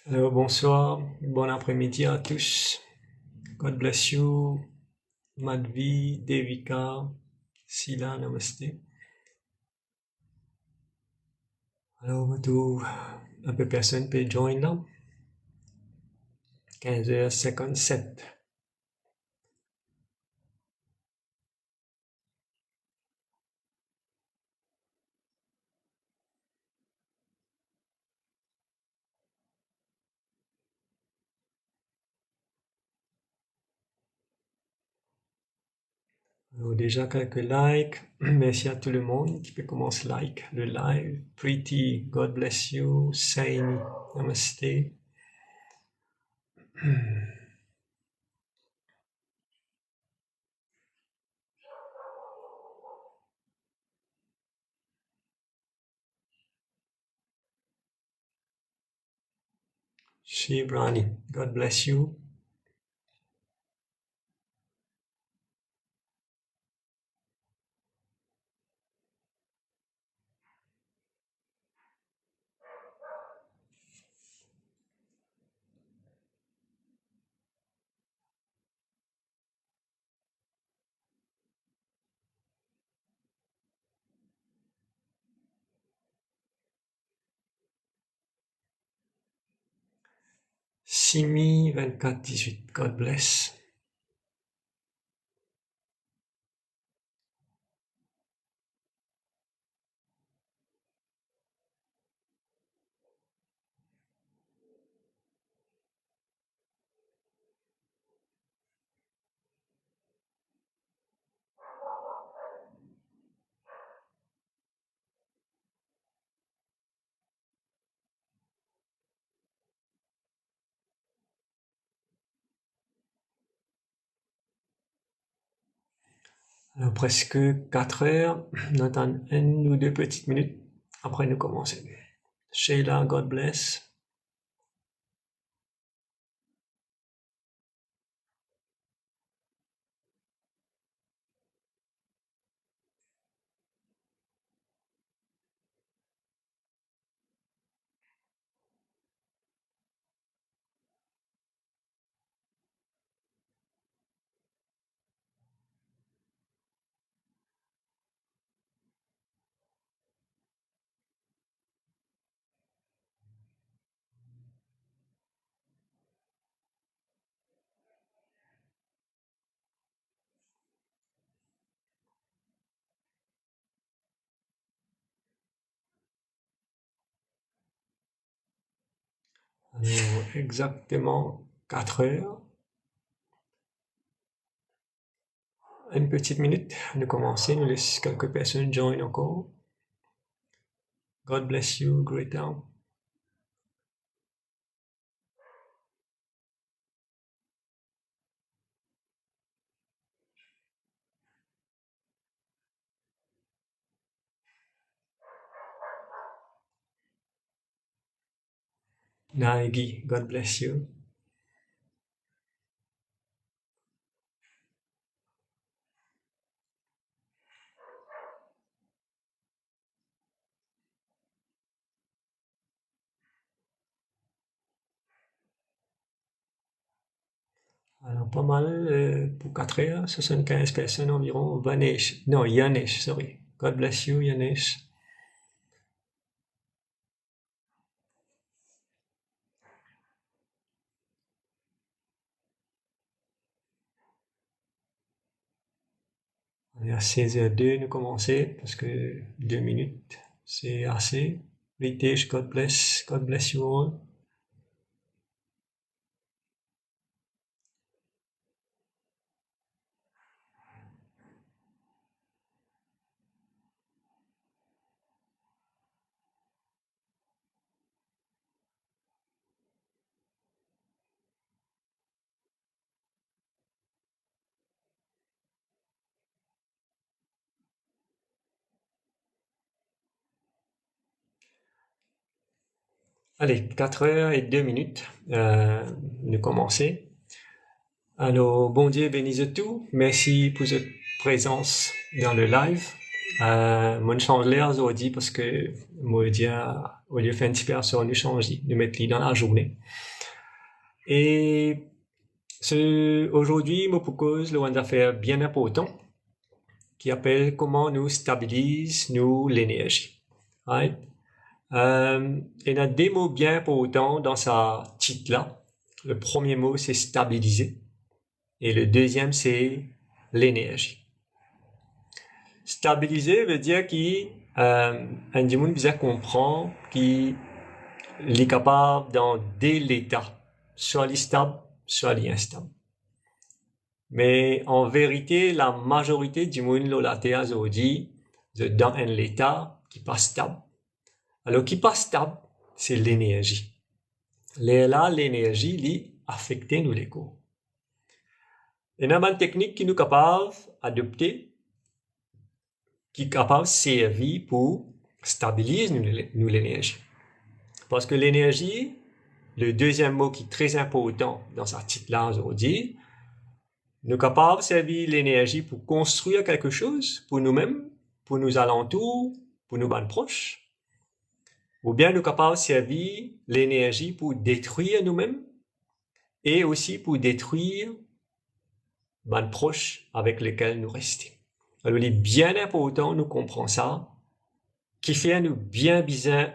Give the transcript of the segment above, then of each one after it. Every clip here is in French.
Alors, bonsoir, bon après-midi à tous. God bless you, Madhvi, Devika, Sila, Namaste. Alors, tout, un peu personne peut join là. 15h57. Alors, déjà quelques likes. Merci à tout le monde qui peut commencer like le live. Pretty, God bless you. Saini, Namaste. Shibrani, God bless you. Simi, 24-18, God bless. Alors, presque 4 heures, on attend une ou deux petites minutes après nous commencer. Sheila, God bless. Alors, exactement 4 heures. Une petite minute de commencer, nous laisse quelques personnes join encore. God bless you, Greta. Naigi, God bless you. Alors, pas mal pour 4 heures, 75 personnes environ. Vanesh, non, Yanesh, sorry. God bless you, Yanesh. On est à 16h02, nous commencer, parce que 2 minutes, c'est assez. Ritesh, God bless you all. Allez, 4 heures et 2 minutes, nous commencer. Alors, bon Dieu bénisse tout. Merci pour votre présence dans le live. Moi, je change l'air aujourd'hui parce que, moi, au lieu de faire une petite personne, nous changer, nous mettre dans la journée. Et, aujourd'hui, je me propose une affaire bien importante qui appelle comment nous stabilise nous l'énergie. Right? Il y a des mots bien importants dans sa titre là. Le premier mot, c'est stabiliser. Et le deuxième, c'est l'énergie. Stabiliser veut dire qu'il individu bien comprend qu'il est capable dans deux états, soit l'instable, soit l'instable. Mais en vérité, la majorité du monde sur la Terre aujourd'hui dans un état qui pas stable. Alors, qui pas stable, c'est l'énergie. Là, l'énergie, lui, affecte nous les corps. Il y a une technique qui nous est capable d'adopter, qui est capable de servir pour stabiliser nous l'énergie. Parce que l'énergie, le deuxième mot qui est très important dans sa titre-là aujourd'hui, nous sommes capables de servir l'énergie pour construire quelque chose pour nous-mêmes, pour nos alentours, pour nos bandes proches. Ou bien nous sommes capables de servir l'énergie pour détruire nous-mêmes et aussi pour détruire bandes proches avec lesquelles nous restons. Alors, il est bien important nous comprendre ça, qui fait nous bien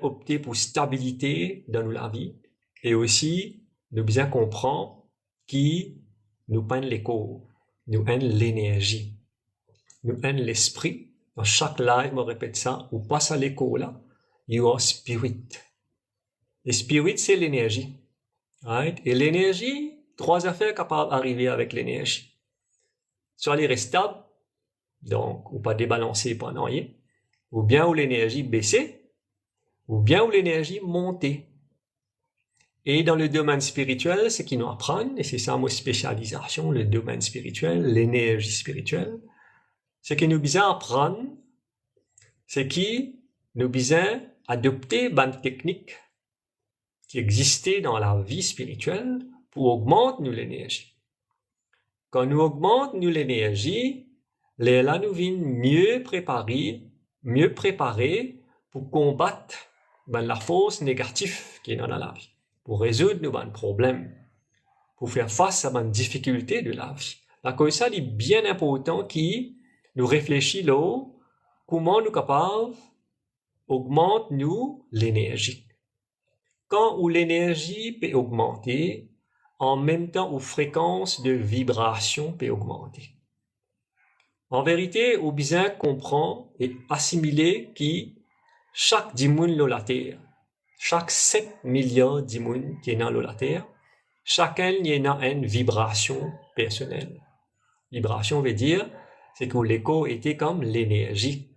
opter pour stabilité dans la vie et aussi nous bien comprendre qui nous peine les corps, nous peine l'énergie, nous peine l'esprit. Dans chaque live, je me répète ça, ou passe à l'écho là, you are spirit. Et spirit, c'est l'énergie. Right? Et l'énergie, trois affaires capables d'arriver avec l'énergie. Soit elle est stable, donc, ou pas débalancée pendant rien, ou bien où l'énergie baissée, ou bien où l'énergie montée. Et dans le domaine spirituel, ce qu'ils nous apprennent, et c'est ça ma spécialisation, le domaine spirituel, l'énergie spirituelle, ce qui nous besoin apprendre, c'est qui nous besoin adopter une technique qui existait dans la vie spirituelle pour augmenter nous l'énergie. Quand nous augmentons nous l'énergie, là nous venons mieux préparés pour combattre la force négative qui est dans la vie, pour résoudre nos problèmes, pour faire face à une difficulté de la vie. La cause ça est bien important qui nous réfléchit là, comment nous capables augmenter nous l'énergie. Quand où l'énergie peut augmenter, en même temps où fréquence de vibration peut augmenter. En vérité, on besoin comprendre et assimiler que chaque dimoun sur la Terre, chaque 7 milliards de dimoun qui est dans la Terre, chacun y a une vibration personnelle. Vibration veut dire, c'est que l'écho était comme l'énergie.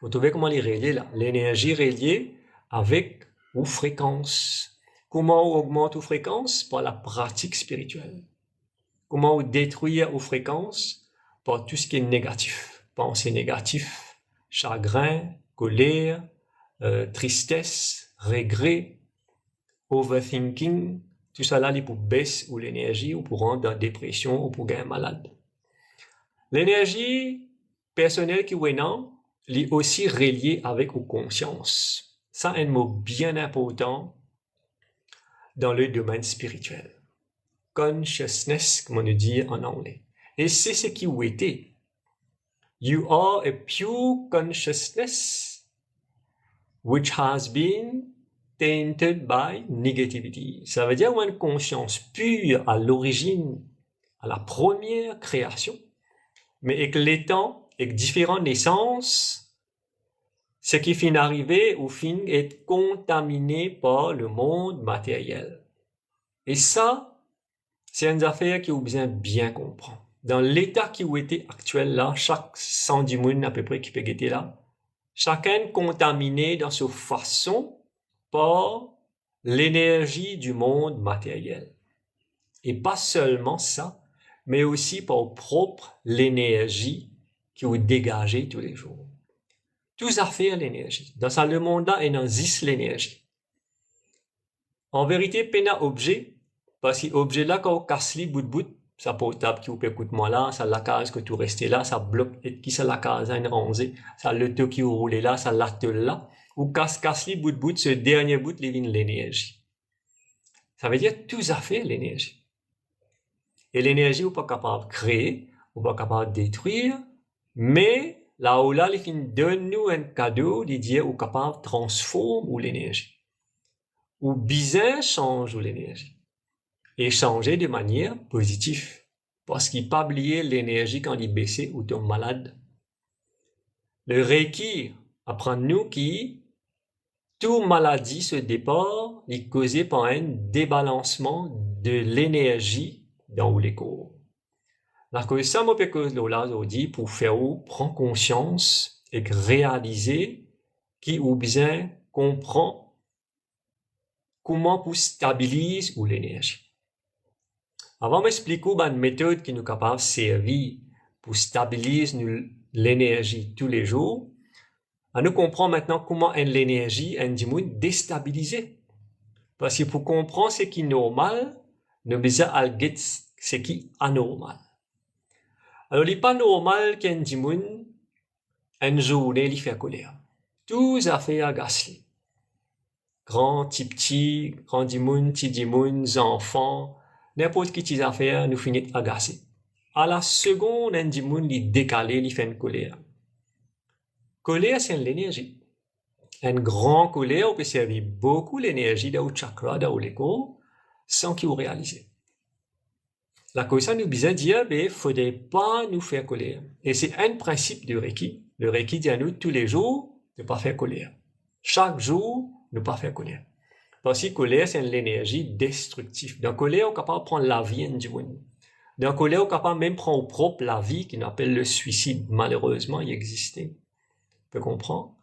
Vous trouvez comment les relier là? L'énergie reliée avec ou fréquence. Comment on augmente aux fréquences? Par la pratique spirituelle. Comment on détruire aux fréquences? Par tout ce qui est négatif. Pensée négative, chagrin, colère, tristesse, regret, overthinking, tout ça là, il pour baisser ou l'énergie, ou pour rendre dans la dépression, ou pour gagner malade. L'énergie personnelle qui est non, est aussi reliée avec la conscience. Ça, un mot bien important dans le domaine spirituel. Consciousness, comme on nous dit en anglais. Et c'est ce qui est été. You are a pure consciousness which has been tainted by negativity. Ça veut dire une conscience pure à l'origine, à la première création, mais avec les temps, avec différentes naissances, ce qui finit d'arriver ou finit être contaminé par le monde matériel. Et ça, c'est une affaire qui vous besoin bien comprendre. Dans l'état qui vous était actuel là, chaque 110 monde à peu près qui peut être là, chacun contaminé dans sa façon par l'énergie du monde matériel. Et pas seulement ça, mais aussi par propre l'énergie qui vous dégagez tous les jours. Tout affaire l'énergie. Dans ça, le monde là, il existe l'énergie. En vérité, pena objet, parce que objet là, quand on casse les bout de bout, ça portable qui vous peut écouter moi là, ça la case que tout rester là, ça bloque et qui ça la case à une rangée, ça le tout qui vous roule là, ça l'attelle là, ou casse les bout, ce dernier bout, les vient l'énergie. Ça veut dire tout à fait l'énergie. Et l'énergie, vous pas capable de créer, vous pas capable de détruire, mais là où là, il donne nous un cadeau, il dit, vous capable de transformer l'énergie. Ou bien change l'énergie. Et changer de manière positive. Parce qu'il pas oublier l'énergie quand il baisse ou tombe malade. Le Reiki apprend nous qui toute maladie se départ est causée par un débalancement de l'énergie dans les corps. La cause ça me peut cause là dit pour faire ou prendre conscience et réaliser qui ou bien comprend comment pour stabiliser ou l'énergie. Avant m'expliquer une méthode qui nous est capable de servir pour stabiliser l'énergie tous les jours, on nous comprend maintenant comment l'énergie est déstabilisée. Parce que pour comprendre ce qui est normal, nous besoin de ce qui est anormal. Alors, il n'est pas normal qu'un dimoun, une journée, il fait colère. Tous affaires agacées. Grand, petit, grand dimoun, petit dimoun, enfants, n'importe qui tes affaires, nous finit agacés. À la seconde, un dimoun, il décalé, il fait une colère. Colère, c'est l'énergie. Une grande colère peut servir beaucoup l'énergie dans le chakra, dans le corps, sans qu'il vous réalise. La cause ça nous besoin de dire, il ne faudrait pas nous faire colère. Et c'est un principe du Reiki. Le Reiki dit à nous tous les jours, ne pas faire colère. Chaque jour, ne pas faire colère. Parce que colère, c'est l'énergie destructive. Dans la colère, on est capable de prendre la vie du monde. Dans la colère, on est capable même de prendre au propre la vie, qu'on appelle le suicide. Malheureusement, il existait. Tu comprends?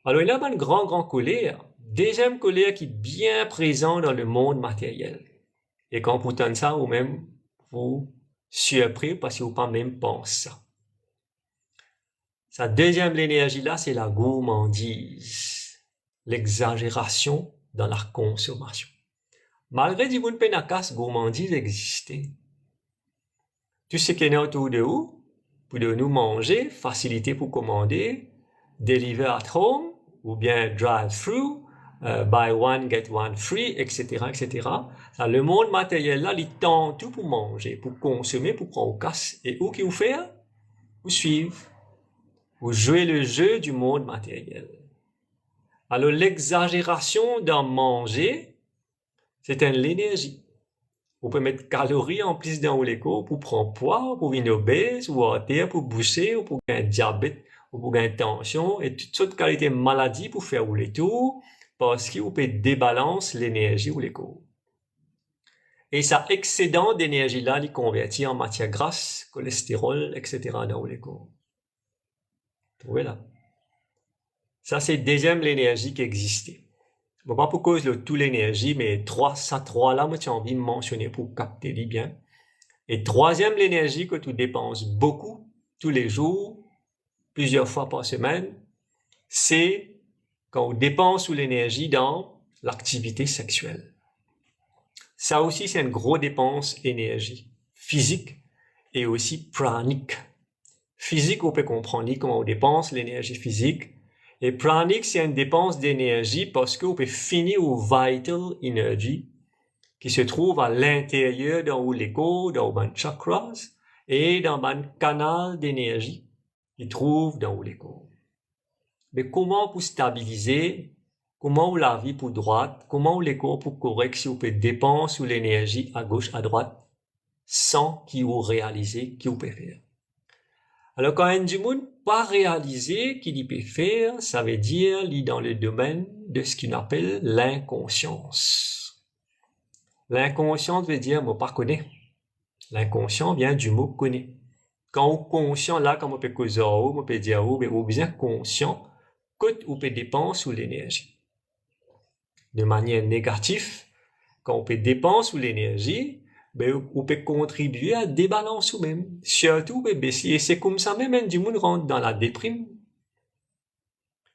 Alors, il y a une grande colère. Deuxième colère qui est bien présente dans le monde matériel. Et quand vous entendez ça, ou même vous surpris parce que vous pas même pensé ça. Sa deuxième énergie là, c'est la gourmandise. L'exagération dans la consommation. Malgré que vous ne pouvez pas gourmandise exister. Tout ce qui est autour de vous, pour de nous manger, facilité pour commander, deliver at home, ou bien drive-through, buy one, get one free, etc., etc. Ça, le monde matériel là, il tend tout pour manger, pour consommer, pour prendre au casse. Et où qu'il vous fait? Vous suivez. Vous jouez le jeu du monde matériel. Alors, l'exagération dans manger, c'est l'énergie. Vous pouvez mettre calories en plus dans les corps pour prendre poids, pour venir obèse, ou artère, pour boucher, ou pour gagner diabète, ou pour gagner tension, et toutes sortes de qualités de maladies pour faire rouler tout, parce que vous pouvez débalancer l'énergie ou les corps. Et ça excédent d'énergie là, il convertit en matière grasse, cholestérol, etc. dans les corps. Voilà. Ça, c'est deuxième l'énergie qui existait. Bon, pas pour cause de toute l'énergie, mais trois là, moi, j'ai envie de mentionner pour capter les bien. Et troisième l'énergie que tu dépenses beaucoup, tous les jours, plusieurs fois par semaine, c'est quand on dépense l'énergie dans l'activité sexuelle. Ça aussi, c'est une grosse dépense énergie physique et aussi pranique. Physique, on peut comprendre comment on dépense l'énergie physique. Et pranique, c'est une dépense d'énergie parce qu'on peut finir au vital energy qui se trouve à l'intérieur dans les corps, dans les chakras et dans un canal d'énergie qui trouve dans les corps. Mais comment pour stabiliser, comment la vie pour droite, comment les corps pour correct si on peut dépenser l'énergie à gauche, à droite sans qu'il vous réalise qu'il peut faire. Alors, quand un du monde pas réalisé qu'il peut faire, ça veut dire qu'il est dans le domaine de ce qu'on appelle l'inconscience. L'inconscience veut dire, moi, pas connaît. L'inconscient vient du mot connaît. Quand on est conscient, là, comme on peut causer, on peut dire, mais on est bien conscient que on peut dépenser l'énergie. De manière négative, quand on peut dépenser l'énergie, ben, on peut contribuer à débalancer même. Surtout, ben, et c'est comme ça même, du monde rentre dans la déprime.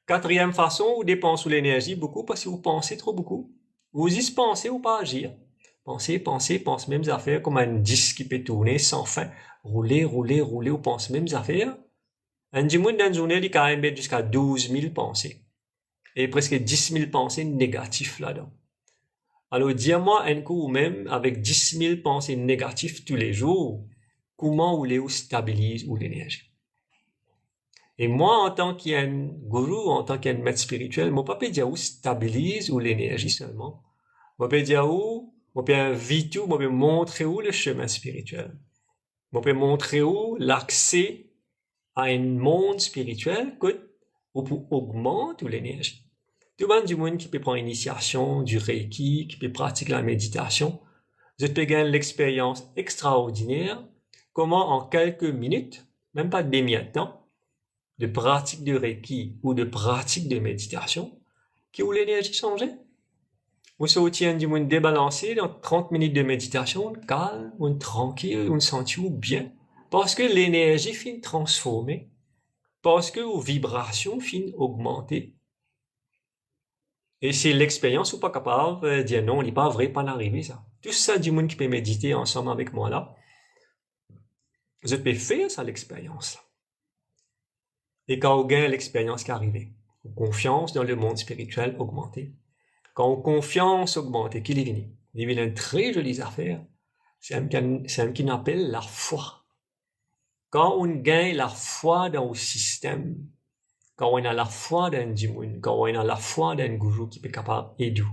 Quatrième façon, vous dépensez l'énergie beaucoup parce que vous pensez trop beaucoup. Vous y pensez ou pas agir. pense mêmes affaires, comme un disque qui peut tourner sans fin, rouler, ou pense mêmes affaires. Un dimanche dans une journée, il quand même jusqu'à 12 000 pensées. Et presque 10 000 pensées négatives là-dedans. Alors, dis-moi un coup, même avec 10 000 pensées négatives tous les jours, comment vous stabilise l'énergie? Et moi, en tant qu'un gourou, en tant qu'un maître spirituel, je ne peux pas dire où stabilise l'énergie seulement. Je peux dire où, je peux inviter, je peux montrer où le chemin spirituel. Je peux montrer où l'accès à un monde spirituel pour augmenter l'énergie. Tout le monde du monde qui peut prendre initiation du Reiki, qui peut pratiquer la méditation, je peux gagner l'expérience extraordinaire, comment en quelques minutes, même pas des minutes de temps, de pratique de Reiki ou de pratique de méditation, qui où l'énergie changeait. Vous sortiez du monde débalancé dans 30 minutes de méditation, calme, tranquille, on sentit bien. Parce que l'énergie finit transformée, parce que vos vibrations finissent augmenter. Et c'est l'expérience ou pas capable de dire non, il n'est pas vrai, pas l'arrivée ça. Tout ça du monde qui peut méditer ensemble avec moi là, je peux faire ça l'expérience. Et quand on gagne l'expérience qui est arrivée, confiance dans le monde spirituel augmentée. Quand confiance augmente, qu'il est venu. Il y a une très jolie affaire. C'est un qui appelle la foi. Quand on gagne la foi dans le système, quand on a la foi dans Dieu, quand on a la foi dans un gourou qui est capable d'aider,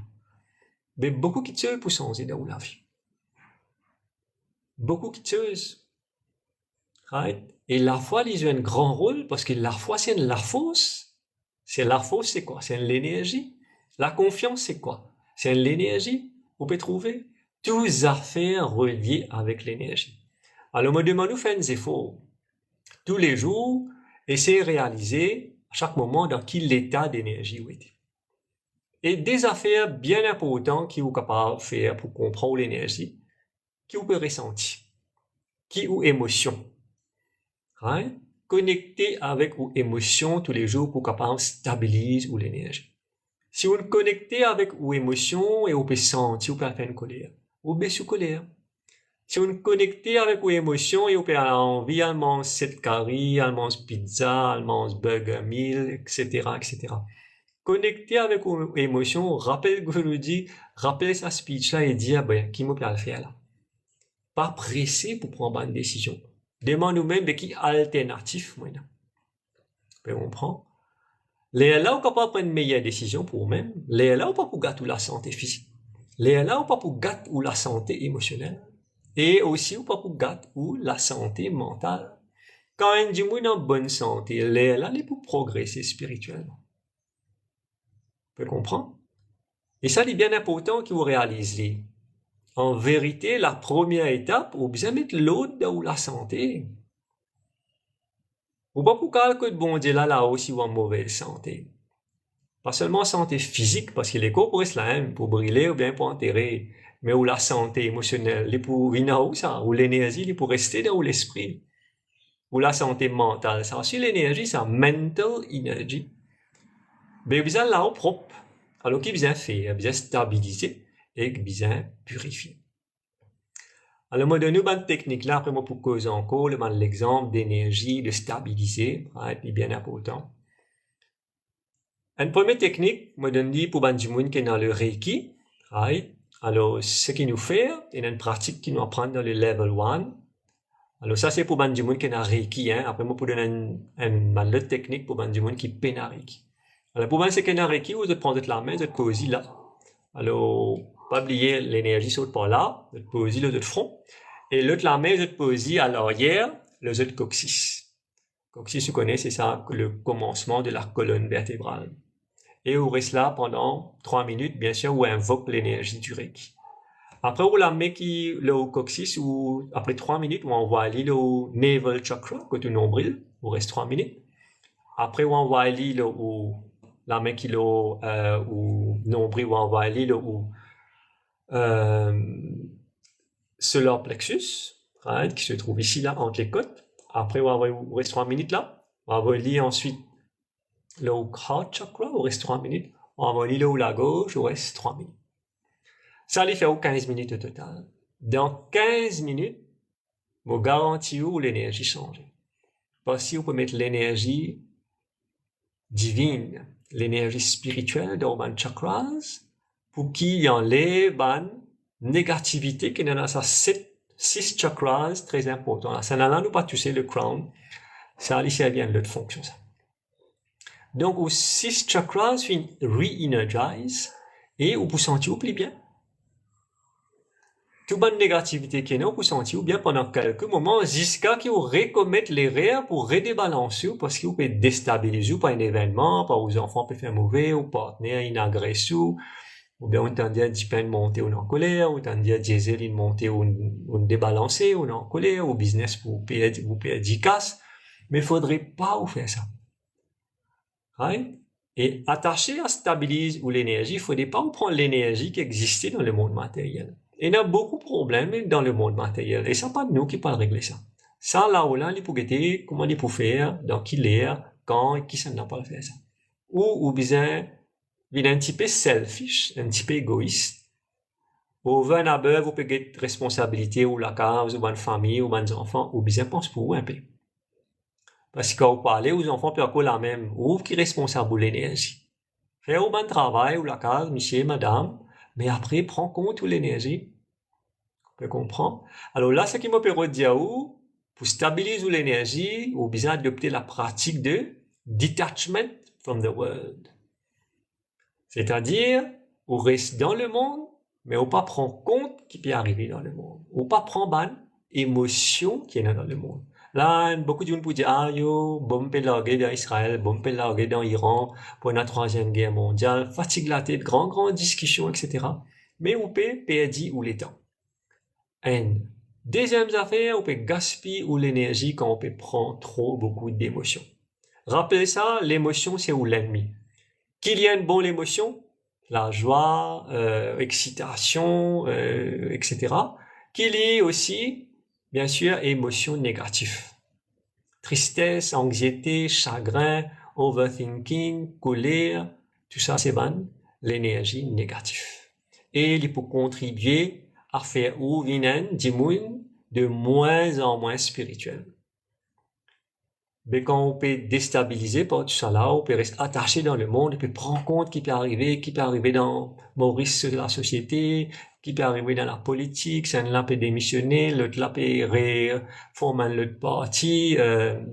mais beaucoup qui tuent pour changer dans la vie. Beaucoup qui tuent. Right? Et la foi, il joue un grand rôle parce que la foi, c'est la force. C'est la force, c'est quoi? C'est l'énergie. La confiance, c'est quoi? C'est l'énergie. Vous pouvez trouver toutes les affaires reliées avec l'énergie. Alors, me demande, nous faisons des efforts tous les jours, essayer de réaliser à chaque moment dans quel état d'énergie vous êtes. Et des affaires bien importantes qui vous capable de faire pour comprendre l'énergie, qui vous pouvez ressentir, qui ou émotion. Right? Connecter avec vos émotions tous les jours pour capable de stabiliser l'énergie. Si vous connectez avec vos émotions et vous pouvez sentir, vous pouvez faire une colère, vous pouvez sous colère. Si vous connectez avec vos émotions et vous pouvez avoir envie de manger cette curry, de manger pizza, de manger burger meal, etc., etc. Connectez avec vos émotions, rappelez Guruji, rappelez sa speech là et dire, qui me peut le faire là. Pas pressé pour prendre une décision. Demande nous-mêmes de qui alternatif, maintenant. Vous comprenez? Les là, on peut pas prendre une meilleure décision pour vous-même. Les là, on peut pas pour gâter la santé physique. Les là, on peut pas pour gâter la santé émotionnelle. Et aussi, on peut pas pour gâter la santé mentale. Quand on dit qu'on est en bonne santé, les là, il pour progresser spirituellement. Vous comprenez? Et ça, c'est bien important que vous réalisez. En vérité, la première étape, vous bien mettre l'autre dans la santé. Ou pas pour que bon Dieu là aussi ou en mauvaise santé. Pas seulement santé physique, parce que les corps pour cela, pour brûler ou bien pour enterrer, mais ou la santé émotionnelle, les pour venir où ça, ou l'énergie, les pour rester dans l'esprit, ou la santé mentale, ça aussi l'énergie, ça mental energy. Mais bien là au propre, alors qu'il bien fait, bien stabiliser et bien purifier. Alors, moi, donne une technique là, après moi, pour causer encore, l'exemple d'énergie, de stabiliser, et bien important. Une première technique, moi, donne dit pour du monde qui est dans le Reiki, right? Alors, ce qu'il nous fait, il y a une pratique qui nous apprend dans le level 1. Alors, ça, c'est pour du monde qui est dans le Reiki, hein. Après moi, pour donner une autre technique pour du monde qui est dans le Reiki. Alors, pour ce qui est dans le Reiki, vous prenez la main, vous posez là. Alors, pas oublier l'énergie saute par là, vous posez le front. Et l'autre la main, vous posez à l'arrière, le coccyx. Coccyx, vous connaissez, c'est ça, le commencement de la colonne vertébrale. Et vous restez là pendant 3 minutes, bien sûr, vous invoquez l'énergie du Reiki. Après, vous la mettez le coccyx, ou après 3 minutes, vous envoyez le navel chakra, côté nombril, vous restez 3 minutes. Après, vous envoyez la main qui ou nombril, vous envoyez le solar plexus, right, qui se trouve ici, là, entre les côtes. Après, vous restez 3 minutes là. On va lire ensuite le heart chakra, vous restez 3 minutes. On va lire le la gauche, vous restez 3 minutes. Ça lui fait 15 minutes au total. Dans 15 minutes, vous garantis où l'énergie change. Parce que vous pouvez mettre l'énergie divine, l'énergie spirituelle dans vos chakras, pour qu'il enlève la négativité qui est dans ces 6 chakras très importants. Ça n'a pas touché le crown. Ça lui sert bien de l'autre fonction, ça. Donc, aux 6 chakras sont re-energized et vous pouvez sentir plus bien. Toute bonne négativité qui est là, vous pouvez sentir bien pendant quelques moments jusqu'à que vous recommettez l'erreur pour redébalancer parce que vous pouvez déstabiliser par un événement, par vos enfants peuvent faire mauvais, ou partenaire une agression, ou bien on tend à dire monter ou en colère, ou tend à diesel une montée ou débalancer ou en colère, ou business vous perdez 10 casse. Mais il faudrait pas vous faire ça. Right? Et attaché à stabiliser ou l'énergie, il faudrait pas prendre l'énergie qui existait dans le monde matériel. Il y a beaucoup de problèmes dans le monde matériel. Et c'est pas nous qui pouvons régler ça. Ça, là, il faut guetter comment il faut faire, dans quelle heure, quand, et qui ça n'a pas faire ça. Ou bien, il est un petit peu selfish, un petit peu égoïste. Ou bien, vous pouvez être responsabilité, ou la case, ou une famille, ou des enfants, ou bien, pense pour vous un peu. Parce que quand vous parlez aux enfants, puis encore la même, ou qui est responsable de l'énergie. Faire un bon travail, ou la case, monsieur, madame, mais après, prends compte de l'énergie. Vous pouvez comprendre? Alors là, ce qui me permet de dire, pour stabiliser l'énergie, ou bien adopter la pratique de detachment from the world. C'est-à-dire, on reste dans le monde, mais on pas prendre compte qui peut arriver dans le monde. On pas prendre ban émotion qui est dans le monde. Là, beaucoup de gens peuvent dire, bon, peut larguer dans Israël, bon, peut larguer dans Iran, pour la 3e guerre mondiale, fatigue la tête, grande discussion, etc. Mais on peut perdre ou les temps. Deuxième affaire, on peut gaspiller ou l'énergie quand on peut prendre beaucoup d'émotions. Rappelez ça, l'émotion, c'est où l'ennemi. Qu'il y ait une bonne émotion, la joie, excitation, etc. Qu'il y ait aussi, bien sûr, émotions négatives. Tristesse, anxiété, chagrin, overthinking, colère, tout ça, c'est l'énergie négative. Et il peut contribuer à faire ou de moins en moins spirituel. Mais quand on peut déstabiliser par tout ça là, on peut rester attaché dans le monde, on peut prendre compte qui peut arriver dans Maurice de la société, qui peut arriver dans la politique, c'est un là peut démissionner, l'autre là peut former un autre parti,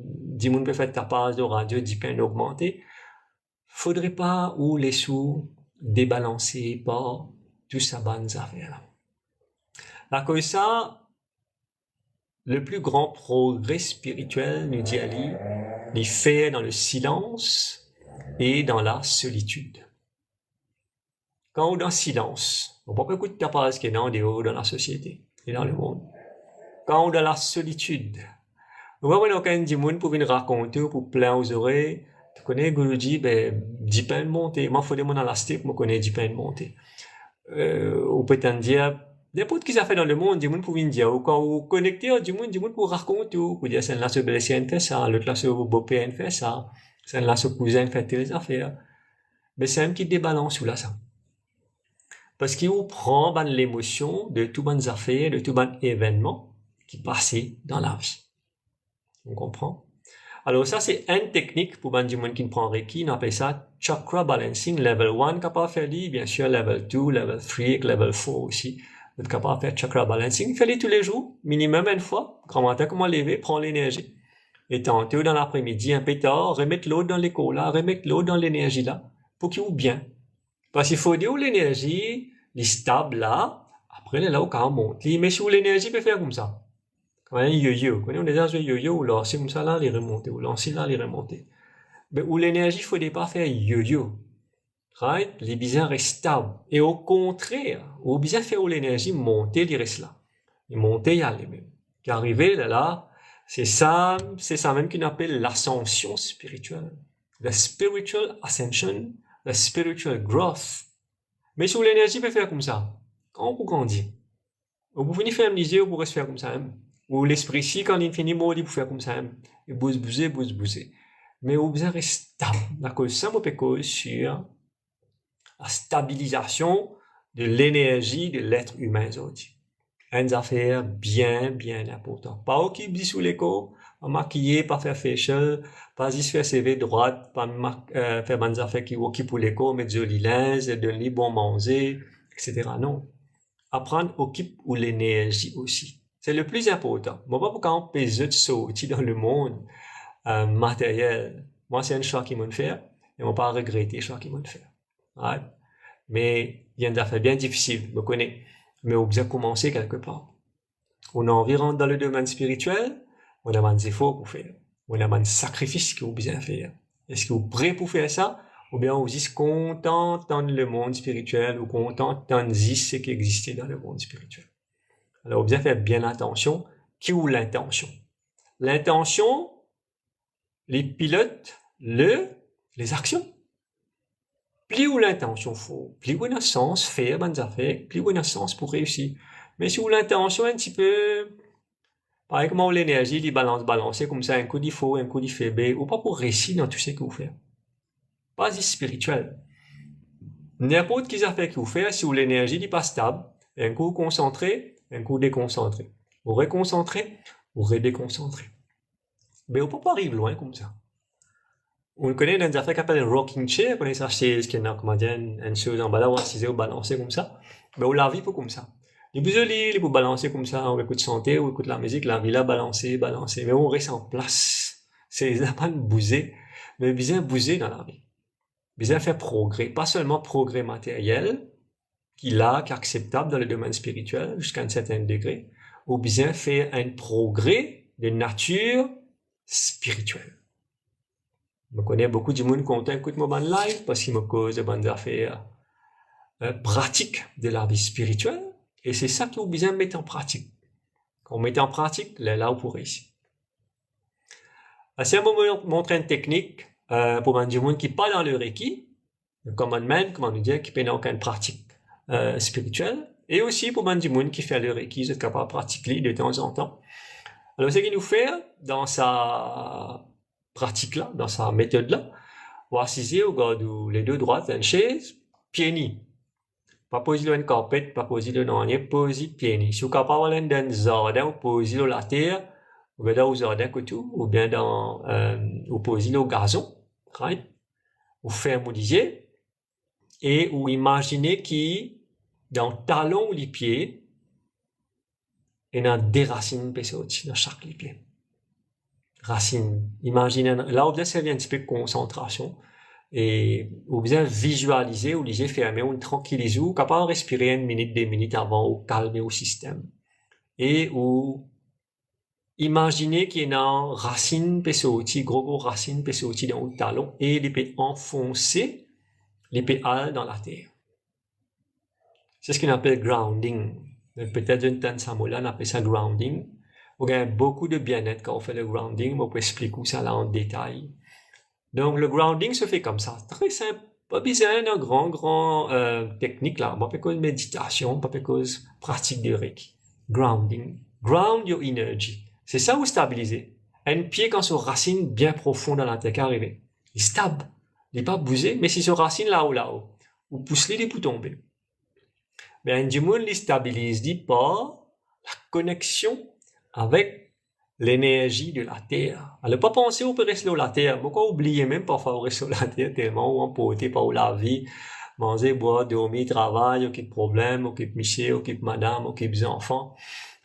du monde peut faire tapage de radio, du pain augmenter. Faudrait pas ou les sous débalancer par tout ça bonnes affaires. À cause de ça, le plus grand progrès spirituel, nous dit Ali, les faire dans le silence et dans la solitude. Quand on est dans le silence, on ne peut pas écouter ta parole qui est dans la société et dans le monde. Quand on est dans la solitude, on va voir aucun du monde pour venir raconter ou pour plein aux oreilles. Tu connais Guruji, dis pas de monter. Moi, il faut demander à la steppe, moi, connais dis pas de monter. On peut t'en dire, n'importe qui ça fait dans le monde, du monde pour venir dire, ou quand vous connectez, du monde pour raconter, pour dire, c'est là ce belle-sœur fait ça, l'autre là ce beau-père fait ça, c'est là ce cousin fait telles affaires. Mais c'est un qui débalance ou là ça. Parce qu'il vous prend l'émotion de tout bonnes affaires, de tout bon événement qui passait dans la vie. On comprend? Alors ça, c'est une technique pour du monde qui ne prend Reiki, on appelle ça chakra balancing, level 1, capable de faire, bien sûr, level 2, level 3, level 4 aussi. Vous êtes capable de faire chakra balancing, faites-le tous les jours, minimum une fois, grand matin, comment lever, prendre l'énergie. Et tantôt dans l'après-midi, un peu tard, remettre l'autre dans l'écho là, remettre l'autre dans l'énergie là, pour qu'il vous bien. Parce qu'il faut dire où l'énergie, les stable là, après là où quand on monte. Mais si l'énergie peut faire comme ça. Comme un yo-yo. Quand on est dans un yo-yo, ou lancer comme ça là, les remonter, ou lancer là, les remonter. Mais où l'énergie, il faut pas faire yo-yo. Right? Les bizarres restent stables. Et au contraire, au bizarre faire où l'énergie monter, il reste là. Et monter, il y a les mêmes. Qui arriver là, c'est ça même qu'on appelle l'ascension spirituelle. The spiritual ascension, the spiritual growth. Mais si l'énergie peut faire comme ça, quand on grandit, vous pouvez faire un yeux, vous pourrez se faire comme ça. Ou l'esprit ici, quand il finit mort, il peut faire comme ça. Et bouger. Mais vous besoin rester stable. La cause ça, on peut causer sur la stabilisation de l'énergie de l'être humain aujourd'hui. Une affaire bien importante. Pas qui dit sous l'écho, pas maquiller, pas faire facial, pas juste faire CV droite, pas faire des affaires qui pour l'écho, mettre joli linge, donner bon manger, etc. Non. Apprendre occupe ou l'énergie aussi. C'est le plus important. Moi, pas pour quand on peut sortir dans le monde matériel. Moi, c'est un choix qui m'a fait et on pas regretter le choix qui m'a fait. Right? Mais il y a des affaires bien difficiles, je connais. Mais on doit commencer quelque part. On a envie de rentrer dans le domaine spirituel, on a des efforts pour faire. On a des sacrifices que vous besoin faire. Est-ce que vous êtes prêt pour faire ça? Ou bien vous êtes content dans le monde spirituel ou content dans ce qui existait dans le monde spirituel? Alors, vous devez faire bien attention. Qui ou l'intention? L'intention, les pilotes, les actions. Plus où l'intention faut, plus où il y a sens faire bonnes affaires, plus où il y a sens pour réussir. Mais si où l'intention un petit peu, pareil comme l'énergie, il balancer comme ça, un coup d'il faut, un coup d'il fait B, ou pas pour réussir dans tout ce que vous faites. Pas spirituel. N'importe quelle affaire que vous faites, si où l'énergie n'est pas stable, un coup concentré, un coup déconcentré. Vous réconcentrez, vous redéconcentrez. Mais on peut pas arriver loin comme ça. On connaît des affaires qui s'appellent un rocking chair, on connaît ça chez ce qui est comment dire, une chose en bas là, on assise ou balancer comme ça. Mais on la vit pas comme ça. Les besoins il faut balancer comme ça, on écoute chanter, on écoute la musique, la vie là, balancer. Mais on reste en place. C'est pas de bouger, mais bien bouger dans la vie. Bien faire progrès, pas seulement progrès matériel, qui est acceptable dans le domaine spirituel, jusqu'à un certain degré, ou bien faire un progrès de nature spirituelle. Je connais beaucoup de monde qui écoute mon live parce qu'il me cause de bonnes affaires pratiques de la vie spirituelle. Et c'est ça qu'il faut bien mettre en pratique. Quand on met en pratique, là où pour réussir. C'est un moment de montrer une technique pour des gens qui pas dans le Reiki, le commandement, comment nous dire, qui n'a aucune pratique spirituelle. Et aussi pour des gens qui fait le Reiki, ils sont capables de pratiquer de temps en temps. Alors, ce qu'il nous fait dans sa pratique-là, dans sa méthode-là, on va assiser au gars les deux droites d'une chaise, pieds nus. Pas poser une carpette, pas poser le non, poser pieds nus. Si vous êtes capable d'aller dans un jardin, vous posez la terre, ou bien dans le jardin que tout, ou bien dans, vous posez le gazon, right? Vous fermez et vous imaginez qu'il, dans le talon ou les pieds, il y a des racines dans chaque pied. Racines. Imaginez, là, vous avez un petit peu de concentration. Et vous avez visualisé, vous avez fermé, vous tranquillisez, vous capable de respirer 1 minute, 2 minutes avant, ou calmer au système. Et vous imaginez qu'il y a une racine gros racine dans le talon, et il peut enfoncer, il peut aller dans la terre. C'est ce qu'on appelle grounding. Peut-être une tante Samola, on appelle ça grounding. On gagne beaucoup de bien-être quand on fait le grounding, on peut expliquer ça là en détail. Donc, le grounding se fait comme ça. Très simple. Pas besoin d'un grand technique là. Pas cause méditation, pas cause pratique de Reiki. Grounding. Ground your energy. C'est ça vous stabilisez. Un pied quand son racine bien profond dans la terre arrivé. Il stable. Il n'est pas bougé, mais si son racine là-haut, vous poussez les pour tomber. Mais un monde il stabilise dit par la connexion avec l'énergie de la terre. Alors pas penser au peut rester sur la terre. Pourquoi oublier même parfois rester sur la terre tellement on emporté par la vie, manger, boire, dormir, travail, occupe problème, occupe monsieur, occupe madame, occupe les enfants,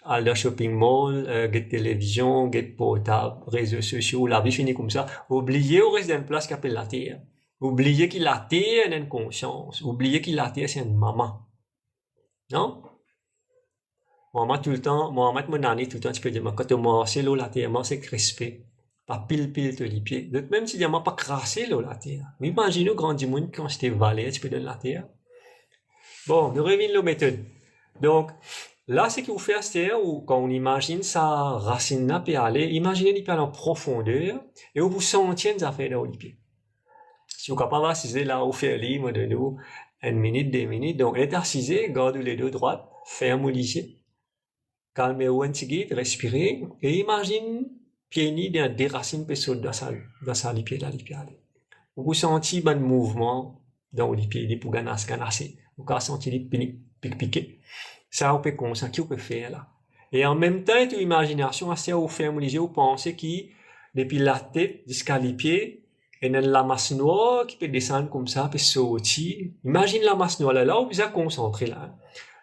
aller shopping mall, get télévision, get portable, réseaux sociaux, la vie finit comme ça. Oublier au reste d'une place qui appelle la terre. Oublier que la terre a une conscience. Oublier que la terre c'est une maman. Non? Mohamed tout le temps, Mohamed mon année tout le temps, tu peux dire, quand tu marches l'eau la terre, c'est crispé. Pas pile les pieds. Donc, même si tu n'as pas crassé l'eau la terre. Mais imagine, grand du monde, quand j'étais valé, tu peux donner la terre. Bon, nous revenons à la méthode. Donc, là, ce qu'il faut faire, c'est, quand on imagine sa racine là, peut aller, imaginez qu'il peut aller en profondeur, et où vous sentez des affaires dans les pieds. Si vous êtes capable d'assiser là, au faire libre de nous, 1 minute, 2 minutes, donc, être assisé, gardez les deux droites, fermez les yeux. Calmez-vous un petit peu, respirez, et imagine, pieds nus, des racines pessodes dans sa les pieds là, les pieds. Vous sentez un mouvement dans les pieds, pour ganasser. Vous pouvez sentir les piquer. Ça, on peut comme qui on peut faire là. Et en même temps, toute imagination, assez au ferme les yeux, vous pensez qui, depuis la tête jusqu'à les pieds, et dans la masse noire qui peut descendre comme ça, peut sortir. Imagine la masse noire là, vous êtes concentré là.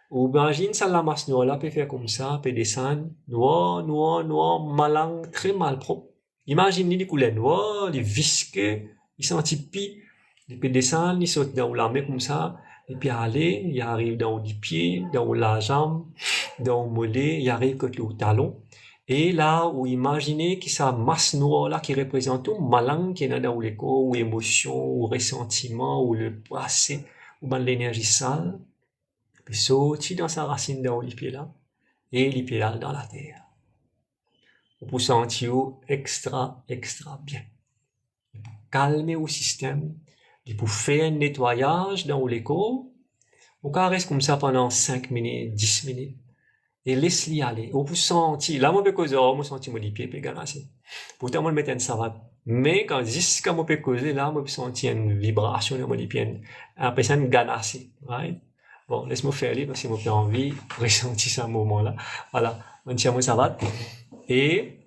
Ou imagine ça, la masse noire là, peut faire comme ça, peut descendre, noir, malang, très mal propre. Imagine les couleurs noires, les visqueux, ils sont pis, ils peuvent descendre, ils sautent dans la main comme ça, et puis aller, ils arrivent dans le pied, dans la jambe, dans le mollet, ils arrivent côté au talon. Et là, où imaginez que ça masse noire là qui représente tout malang qui est dans le corps, ou émotion, ou ressentiment, ou le passé, ou ben l'énergie sale, puis sortir dans sa racine dans les pieds là, et les pieds là dans la terre. Pour sentir extra bien. Calmer au système, et pour faire un nettoyage dans le corps, on reste comme ça pendant 5 minutes, 10 minutes. Et laisse-les aller. Ou vous sentez, là, moi, je peux causer, moi, je sens mes pieds, puis ganasser. Pourtant, moi, je mets une savate. Mais quand, jusqu'à moi, je peux causer, là, moi, je sens une vibration dans mes pieds. Après ça, une ganasser. Right? Bon, laisse-moi faire aller, parce que moi, j'ai envie de ressentir ce moment-là. Voilà. On tient mon savate. Et,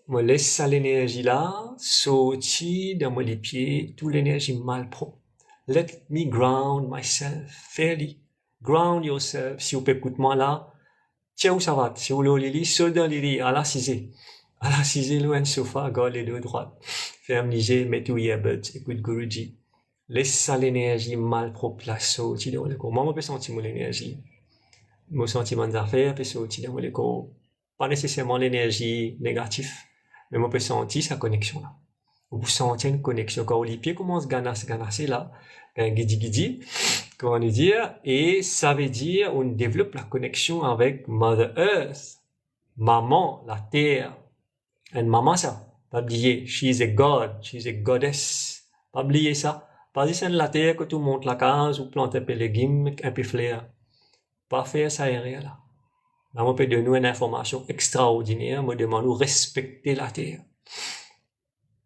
moi, laisse ça l'énergie là, sortir dans mes pieds, toute l'énergie mal propre. Let me ground myself. Fairly. Ground yourself. Si vous pouvez écouter moi là, tiens où ça va? Si vous voulez lili, seul dans lili, à l'assisé. À l'assisé, loin le sofa, gauche les deux droite. Ferme léger, mets tout earbuds, écoute Guruji. Laisse ça l'énergie mal propre là, sortir dans le corps. Moi, je peux sentir mon énergie. Mon sentiment d'affaires peut sortir dans le corps. Pas nécessairement l'énergie négative, mais moi, je peux sentir sa connexion là. Vous sentez une connexion. Quand les pieds commencent à ganasser là, guidi, comment nous dire, et ça veut dire on développe la connexion avec Mother Earth, maman, la terre. Et maman ça, pas oublier, she is a god, she is a goddess. Pas oublier ça. Pas dire c'est la terre que tu montes la case ou plantes un peu légumes, un peu fleurs. Pas faire ça aérien là. Là, on peut donner une information extraordinaire, me demande de respecter la terre.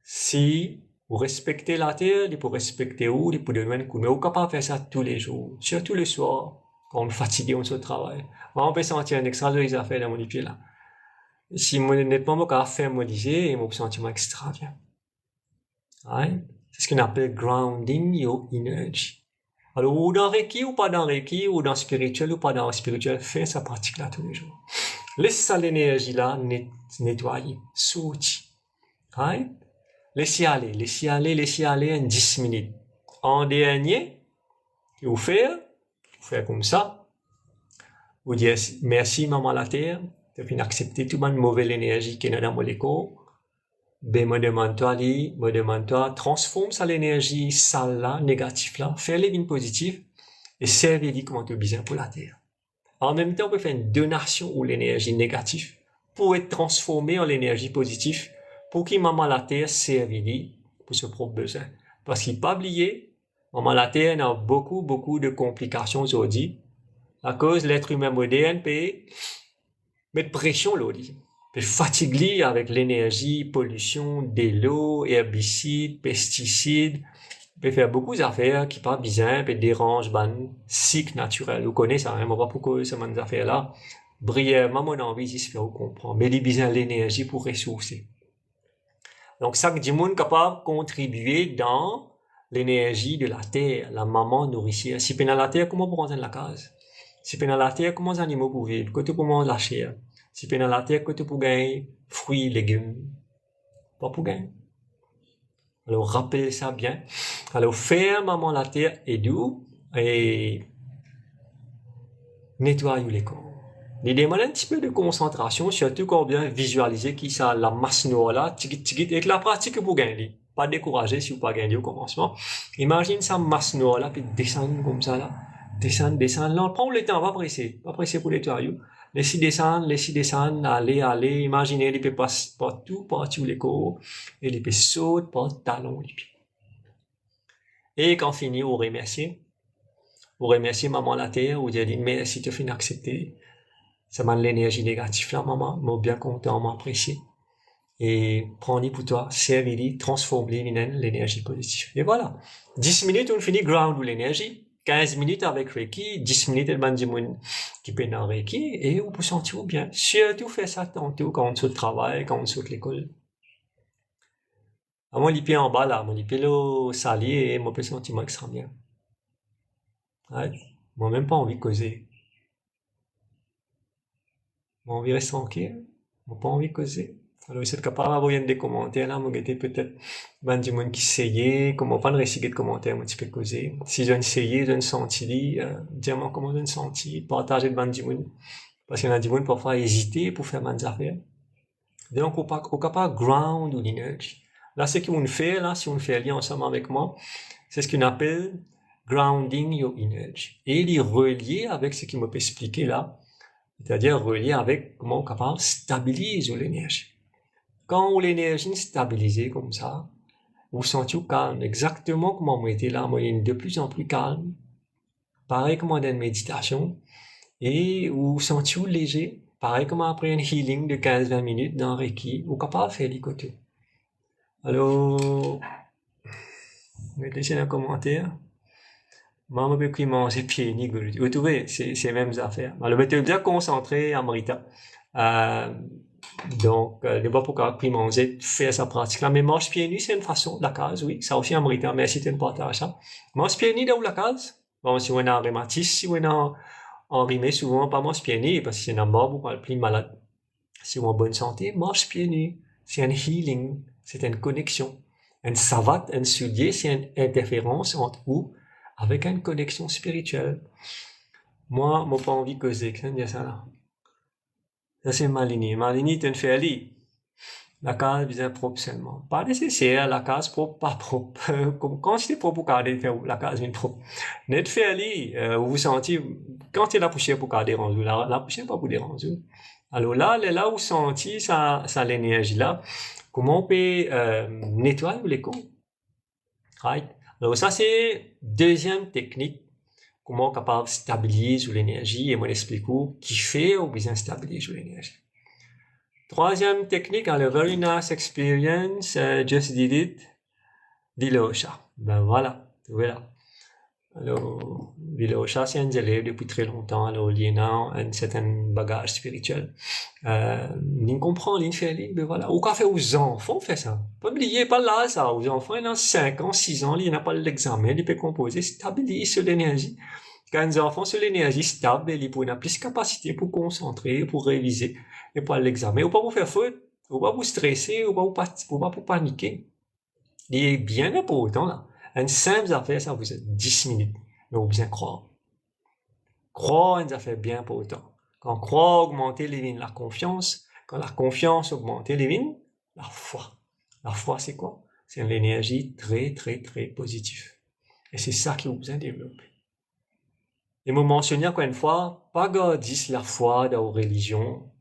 Si vous respectez la terre, il faut respecter où, il faut donner un coup. Mais vous êtes capable de faire ça tous les jours, surtout le soir, quand on est fatigué, on se travaille. Moi, on peut sentir un extra de les affaires dans mon pied là. Si moi, honnêtement, moi, quand je fais mon lisée, je me sens extra bien. Right? C'est ce qu'on appelle grounding your energy. Alors, ou dans Reiki, ou pas dans Reiki, ou dans spirituel, ou pas dans spirituel, fais sa pratique là tous les jours. Laisse ça l'énergie là, nettoyer, sortir. Right? Laissez aller en 10 minutes. En dernier, vous faites comme ça. Vous dites merci maman la terre, de fin accepter toute ma mauvaise énergie qui est dans mon corps. Ben, me demande-toi, transforme ça l'énergie sale là, négative là, fais les lignes positives et servez-les comment tu as besoin pour la terre. En même temps, on peut faire une donation ou l'énergie négative pour être transformée en l'énergie positive pour que maman la terre serve pour ses propres besoins. Parce qu'il pas oublier, maman la terre a beaucoup de complications aujourd'hui. À cause de l'être humain moderne peut mettre pression l'aujourd'hui. Peut fatiguer avec l'énergie, pollution, de l'eau, herbicides, pesticides. Peut faire beaucoup d'affaires qui pas besoin, peut déranger ban cycle naturel. Vous connaissez ça, hein, on va pourquoi ces affaires là. Brièvement, mon envie de se faire comprendre. Mais il a besoin de l'énergie pour ressourcer. Donc, ça que du monde capable de contribuer dans l'énergie de la terre, la maman nourricière. Si dans la terre, comment pour rentrer dans la case? Si dans la terre, comment les animaux pour vivre? Côté pour manger la chair. Si dans la terre, côté pour gagner fruits, légumes. Pas pour gagner. Alors, rappelez ça bien. Alors, faire maman la terre et doux et nettoyer les corps. Il demande un petit peu de concentration, surtout quand on bien visualiser qui ça, la masse noire là, tigit, et que la pratique pour gagner. Pas décourager si vous pas gagner au commencement. Imagine ça masse noire là, puis descendre comme ça là. Descendre. Là, on prend le temps, pas presser pour nettoyer. Laissez descendre, aller, imaginez, il peut passer partout les corps, et il peut sauter par le talon, les pieds. Et quand fini, vous remerciez maman la terre, vous dites merci, tu as fini d'accepter. Ça m'a l'énergie négative là, maman, m'a bien content, m'apprécier. Et prends-y pour toi, servis-y, transforme-les, l'énergie positive. Et voilà. 10 minutes, on finit ground ou l'énergie. 15 minutes avec Reiki, 10 minutes avec Banjimoun qui peut dans Reiki, et vous pouvez sentir bien. Surtout faire ça tantôt quand on saute le travail, quand on saute l'école. Moi, les pieds en bas là, les pieds là, salier, et moi, je sentir moi extrêmement bien. Ouais. Moi, même pas envie de causer. Moi, envie de rester tranquille. Moi, pas envie de causer. Alors, vous êtes capable d'envoyer des commentaires là, moi, peut-être, ben, du monde qui essayait, comment pas de réciter de commentaires, moi, tu peux causer. Si j'ai essayé, j'ai senti, dis-moi comment j'ai senti, partager de ben, du monde. Parce qu'il y en a du monde parfois hésiter pour faire des affaires. Donc, on est capable de ground ou l'énergie. Là, ce qu'on fait, là, si on fait lien ensemble avec moi, c'est ce qu'on appelle grounding your energy. Et il est relié avec ce qu'il m'a expliqué là, c'est-à-dire relié avec comment on est capable de stabiliser l'énergie. Quand l'énergie est stabilisée comme ça, vous sentez calme, exactement comme on était là, moi, de plus en plus calme, pareil comme dans une méditation, et vous sentez léger, pareil comme après un healing de 15-20 minutes dans Reiki, vous êtes capable de faire les côtés. Alors, mettez dans les commentaires. Moi, je peux manger pieds nus. Vous trouvez, c'est les mêmes affaires. Alors, mettez bien concentré à Marita. Donc, d'abord pour qu'on manger, faire sa pratique là. Mais marche pieds nus, c'est une façon de la case, oui. Ça aussi, à Marita. Merci de partager ça. Marche pieds nus dans la case. Bon, si on est en rhumatisme, si on est en rhumé, souvent, pas marche pieds nus, parce que c'est un mort ou pas le plus malade. Si on est en bonne santé, marche pieds nus. C'est un healing. C'est une connexion. Une savate, un soulier, c'est une interférence entre vous avec une connexion spirituelle. Moi, je n'ai pas envie de causer. Qu'est-ce que ça là? Ça, c'est Malini. Malini est une félie. La case vient propre seulement. Pas nécessaire, la case propre, pas propre. Comme quand c'est propre pour garder, la case vient propre. Net félie, vous sentez, quand tu es la poussière pour garder rendu, la poussière pas pour déranger. Alors là où vous sentez ça l'énergie là, comment on peut nettoyer l'écho? Right? Alors ça, c'est deuxième technique, comment on est capable de stabiliser l'énergie, et moi l'explique qui fait ou bien stabiliser l'énergie. Troisième technique, a very nice experience, just did it, Vilosha. Ben voilà, voilà. Alors, Vilosha, c'est un élève depuis très longtemps, alors il y a un certain bagage spirituel. Il comprend, il fait, ben voilà. Ou qu'a fait aux enfants, fait ça. Pas oublier, pas là, ça. Aux enfants, il y a 5 ans, 6 ans, il n'a pas l'examen, il peut composer, stabiliser sur l'énergie. Quand les enfants sur l'énergie stable, ils ont plus de capacité pour concentrer, pour réviser, et pour l'examen. Ou pas pour faire faute, ou pas pour stresser, ou pas pour paniquer. Il est bien important, là. Une simple affaire, ça vous êtes 10 minutes. Mais vous bien croire. Croire, une affaire bien important. Quand croire augmenter la confiance, quand la confiance augmente la foi. La foi, c'est quoi? C'est une énergie très, très, très positive. Et c'est ça qui vous besoin développer. Et me mentionner encore une fois, pas garder la foi dans la religion.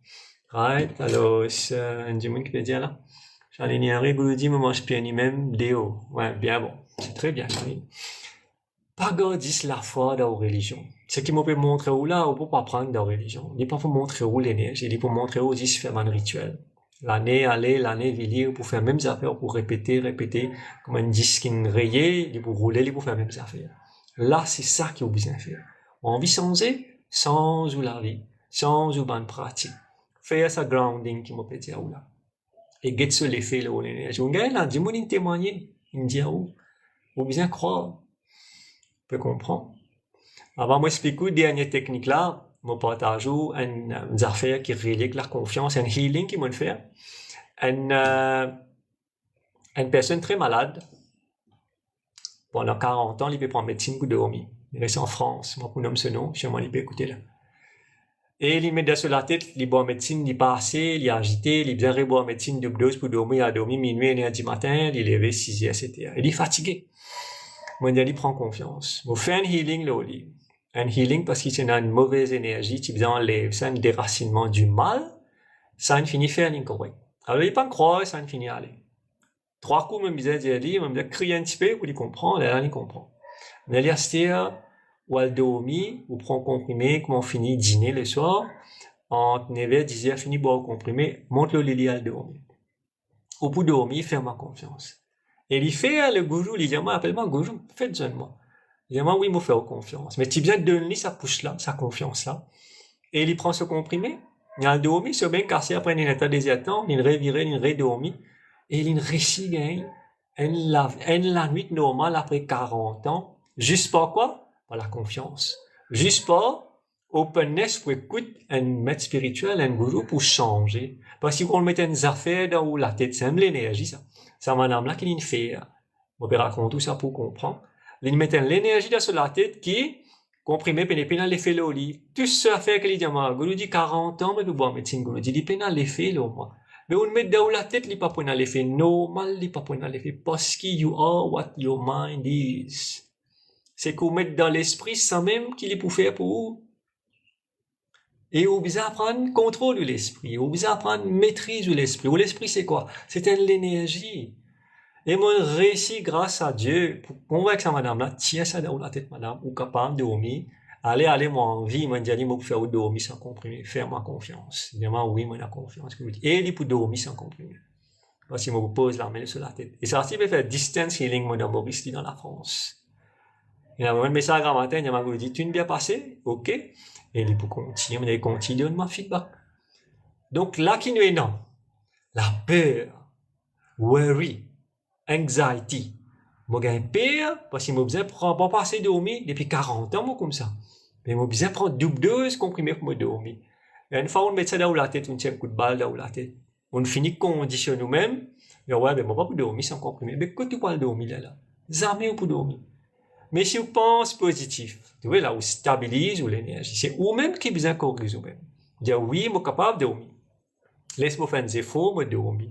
Right? Alors, c'est un dimanche qui peut dire là. J'allais ignorer, vous le dites, me mange bien même déo. Ouais, bien bon. C'est très bien. Oui. Pas garder la foi dans la religion. Ce qui me peut montrer où là, on peut pas prendre dans la religion. Il n'est pas pour montrer où l'énergie. Il est pour montrer où il fait un rituel. L'année aller, l'année venir, pour faire les mêmes affaires, pour répéter, comme un disque rayé, il pour rouler, il pour faire les mêmes affaires. Là, c'est ça qu'il a besoin de faire. On a envie de changer, sans ou la vie, sans ou bonne pratique. Faire sa grounding qui m'a peut dire où là. Et get sur l'effet là où l'énergie. On gagne là, dis-moi une témoigner, il me dit où. Vous besoin croire. Vous pouvez comprendre. Avant, moi, expliquer dernière technique là, moi, partage une affaire qui relie avec la confiance, un healing qui m'a fait. Une personne très malade, pendant 40 ans, il peut prendre médecine pour dormir. Il reste en France, moi, pour nommer ce nom, chez moi, il peut écouter là. Et il met sur la tête, il boit médecine, il passe, il est agité, il vient reboire médecine de dose pour dormir, il a dormi minuit, 1h du matin, il est levé 6h, etc. Il est fatigué. Moi, il prend confiance. Vous faites un healing là, au lit. Un healing parce qu'il y a une mauvaise énergie, tu enlèves ça, un déracinement du mal, ça ne finit faire l'incorrect. Alors, il pas croire, ça ne finit à aller. 3 coups, me disait, il me disait, crier un petit peu pour il comprendre, là, il comprend. Mais il y a ou elle dormit, ou prend comprimé, comment on finit dîner le soir, entre 9h, 10h, fini boire comprimé, monte le lit à dormir. Au bout de dormir, fais-moi confiance. Et il fait le goujou, il dit, moi, appelle-moi goujou, faites-le moi. Évidemment, oui, il m'a fait confiance. Mais tu bien donner sa push-là, sa confiance-là. Et il prend ce comprimé. Il a dormi, se bien cassé après un état désertant, il reviré, il redormi. Et il réussit, la nuit normale après 40 ans. Juste pour quoi? Pour la confiance. Juste pour openness pour écouter un maître spirituel, un gourou pour changer. Parce qu'on met une affaire dans la tête, c'est l'énergie, ça. C'est madame-là qui l'a fait. On peut raconter tout ça pour comprendre. Il met l'énergie dans la tête qui, comprimé, pénépénal, l'effet l'oli. Tout ça fait que les diamants, gourou dit 40 ans, mais nous bon médecine, gourou dit, pénal l'effet, là, moi. Mais on met dans la tête, il pas pour l'effet normal, il pas pour l'effet parce que you are what your mind is. C'est qu'on met dans l'esprit ça même qu'il est pour faire pour vous. Et on besoin prendre contrôle de l'esprit, on besoin prendre maîtrise de l'esprit. L'esprit c'est quoi? C'est l'énergie. Et moi réussi grâce à Dieu pour convaincre sa madame là, tiens ça dans la tête madame, ou capable de dormir. Allez, moi en vie, moi dit moi pour faire dormir sans comprimer, faire ma confiance. Évidemment oui, moi la confiance que vous dites. Et il pour dormir sans comprimer. Parce qu'il me pose la main sur la tête. Et ça aussi peut faire distance healing moi dans Boris dans la France. Il y a un message à matin, il y a un dit, tu ne bien passé? OK. Et il peut continuer, mais il continue de ma feedback. Donc là, qui nous est non? La peur, worry, anxiety. Moi, j'ai peur, parce que moi, besoin prendre pas passer dormir depuis 40 ans, moi, comme ça. Mais moi, besoin prendre double dose comprimé pour me dormir. Et une fois, on met ça dans la tête, on tient un coup de balle dans la tête. On finit conditionner nous-mêmes. Et ouais, mais moi, pas pour dormir sans comprimé. Mais quand tu parles dormir, là, jamais pour dormir. Mais si vous pensez positif, tu vois, là, vous stabilisez l'énergie. C'est vous-même qui besoin de corriger vous-même. Dire oui, je suis capable de dormir. Laisse-moi faire des efforts, je dormir.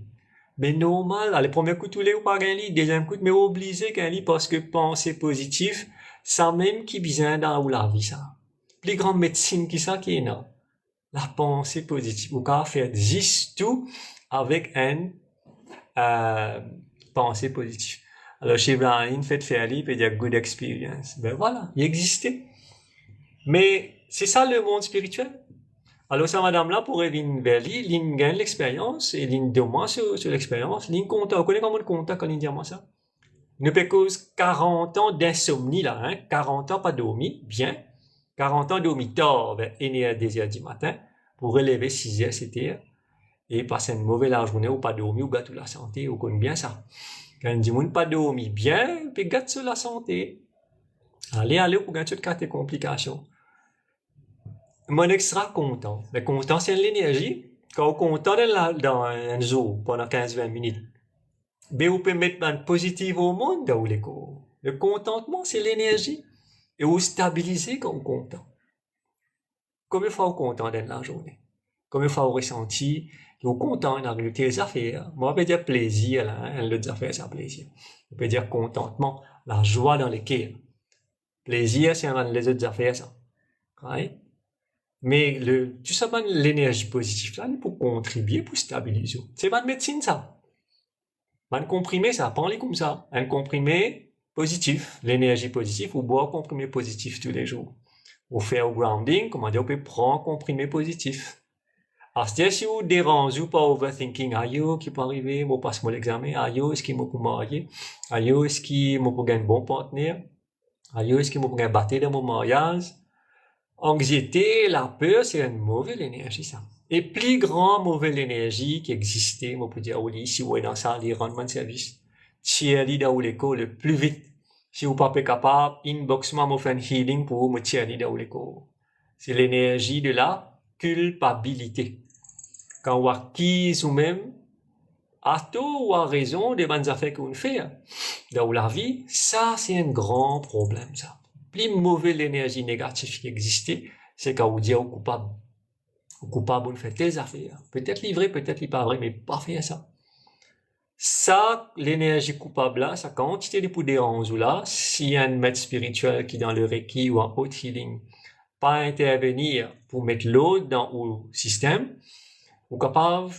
Mais normal, le premier coup, tous les ou pas un lit, deuxième coup, mais obligé qu'un lit parce que penser positif, ça même qui besoin dans la vie, ça. Plus grande médecine qui ça qui est là. La pensée positive. Vous pouvez faire juste tout avec une pensée positive. Alors, chez Brian, fait faire il peut dire good experience. Ben voilà, il existait. Mais c'est ça le monde spirituel. Alors, ça, madame-là, pourrait venir vers lui, il gagne l'expérience, et il demande sur l'expérience, il compte, vous connaissez comment on compte quand il dit moi ça? Ne peut cause 40 ans d'insomnie, là, hein, 40 ans pas dormi, bien, 40 ans dormi tard, vers 1h, du matin, pour relever 6h, 7h, et passer une mauvaise journée, ou pas dormi, ou gâte la santé, vous connaissez bien ça. Quand on dit moun pas dormi bien, puis gâte sur la santé. Allez, pour gâter toutes les complications. Mon extra content. Le content, c'est l'énergie. Quand on est content dans un jour, pendant 15-20 minutes, ben, vous pouvez mettre un positif au monde, dans les cours. Le contentement, c'est l'énergie. Et vous stabilisez quand vous êtes content. Combien de fois vous êtes content dans la journée? Combien de fois vous ressentez vous êtes content dans les affaires? Moi, on peut dire plaisir, là, hein, l'autre affaire, c'est un plaisir. On peut dire contentement, la joie dans les cœurs. Plaisir, c'est dans les autres affaires, ça. Right? Mais tout ça, l'énergie positive, là, pour contribuer, pour stabiliser. C'est pas de médecine, ça. Un comprimé, ça prend les comme ça. Un comprimé positif, l'énergie positive, ou boire un comprimé positif tous les jours. Ou faire grounding, comment dire, on peut prendre un comprimé positif. Alors, si vous dérangez ou pas overthinking, aïe, qui peut arriver, moi passe-moi l'examen, aïe, est-ce qu'il m'a pour marier, aïe, est-ce qu'il m'a pour gagner un bon partenaire, aïe, est-ce qu'il m'a pour gagner battre dans mon mariage. Anxiété, la peur, c'est une mauvaise énergie, ça. Et plus grand mauvaise énergie qui existait, moi, pour dire, oui, si vous êtes dans ça, les rendements de service, si elle est dans l'école le plus vite, si vous n'êtes pas capable, inbox moi, moi, faire un healing pour vous, me tirer dans l'école. C'est l'énergie de la culpabilité. Quand vous acquise vous-même, à tort ou à raison des bonnes affaires que vous faites, dans la vie, ça, c'est un grand problème, ça. Plus mauvaise l'énergie négative qui existait, c'est quand vous dites au coupable. Au coupable, vous faites telles affaires. Peut-être livré, peut-être pas vrai, mais pas faire ça. Ça, l'énergie coupable là, sa quantité de poudre en là, s'il y a un maître spirituel qui dans le Reiki ou un autre healing, pas intervenir pour mettre l'eau dans le système, vous capable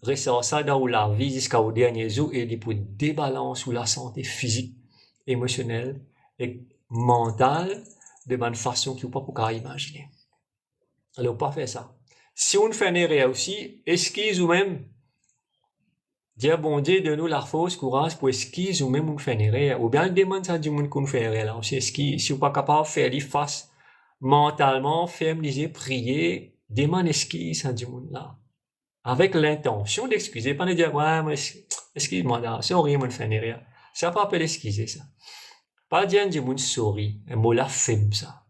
ressortir ça dans la vie jusqu'au dernier jour et pour débalance sur la santé physique, émotionnelle et mentale de bonne façon que vous ne pouvez pas imaginer. Alors, pas faire ça. Si on fait une erreur aussi, excuse vous-même Dire bon Dieu, donne-nous la force, courage pour esquisse ou même nous faire rien. Ou bien demande ça du monde qu'on fait rien là. Si esquisse, si vous pas capable de faire les face mentalement, ferme les yeux, prier, demande esquisse à du monde là. Avec l'intention d'excuser, pas de dire, ouais, moi, excuse-moi là, sorry, moi, ne fais rien. Ça pas appelé excuser ça. Pas dire du monde sorry, un mot là faible ça.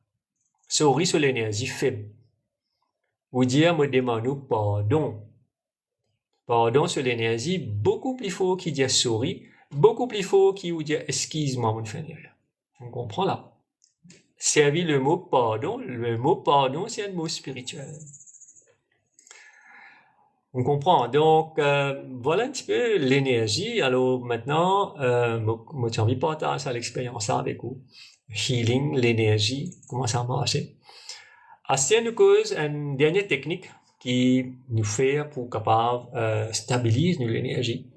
Sorry sur l'énergie faible. Ou dire, me demande-nous pardon. Pardon sur l'énergie, beaucoup plus fort qu'il dit sorry, beaucoup plus fort qu'il vous dit excuse-moi, mon frère. On comprend là. Servir le mot pardon, c'est un mot spirituel. On comprend. Donc, voilà un petit peu l'énergie. Alors maintenant, moi, j'ai envie de partager ça, l'expérience avec vous. Healing, l'énergie, comment ça marche. Assez nous cause une dernière technique qui nous fait pour capable stabiliser l'énergie.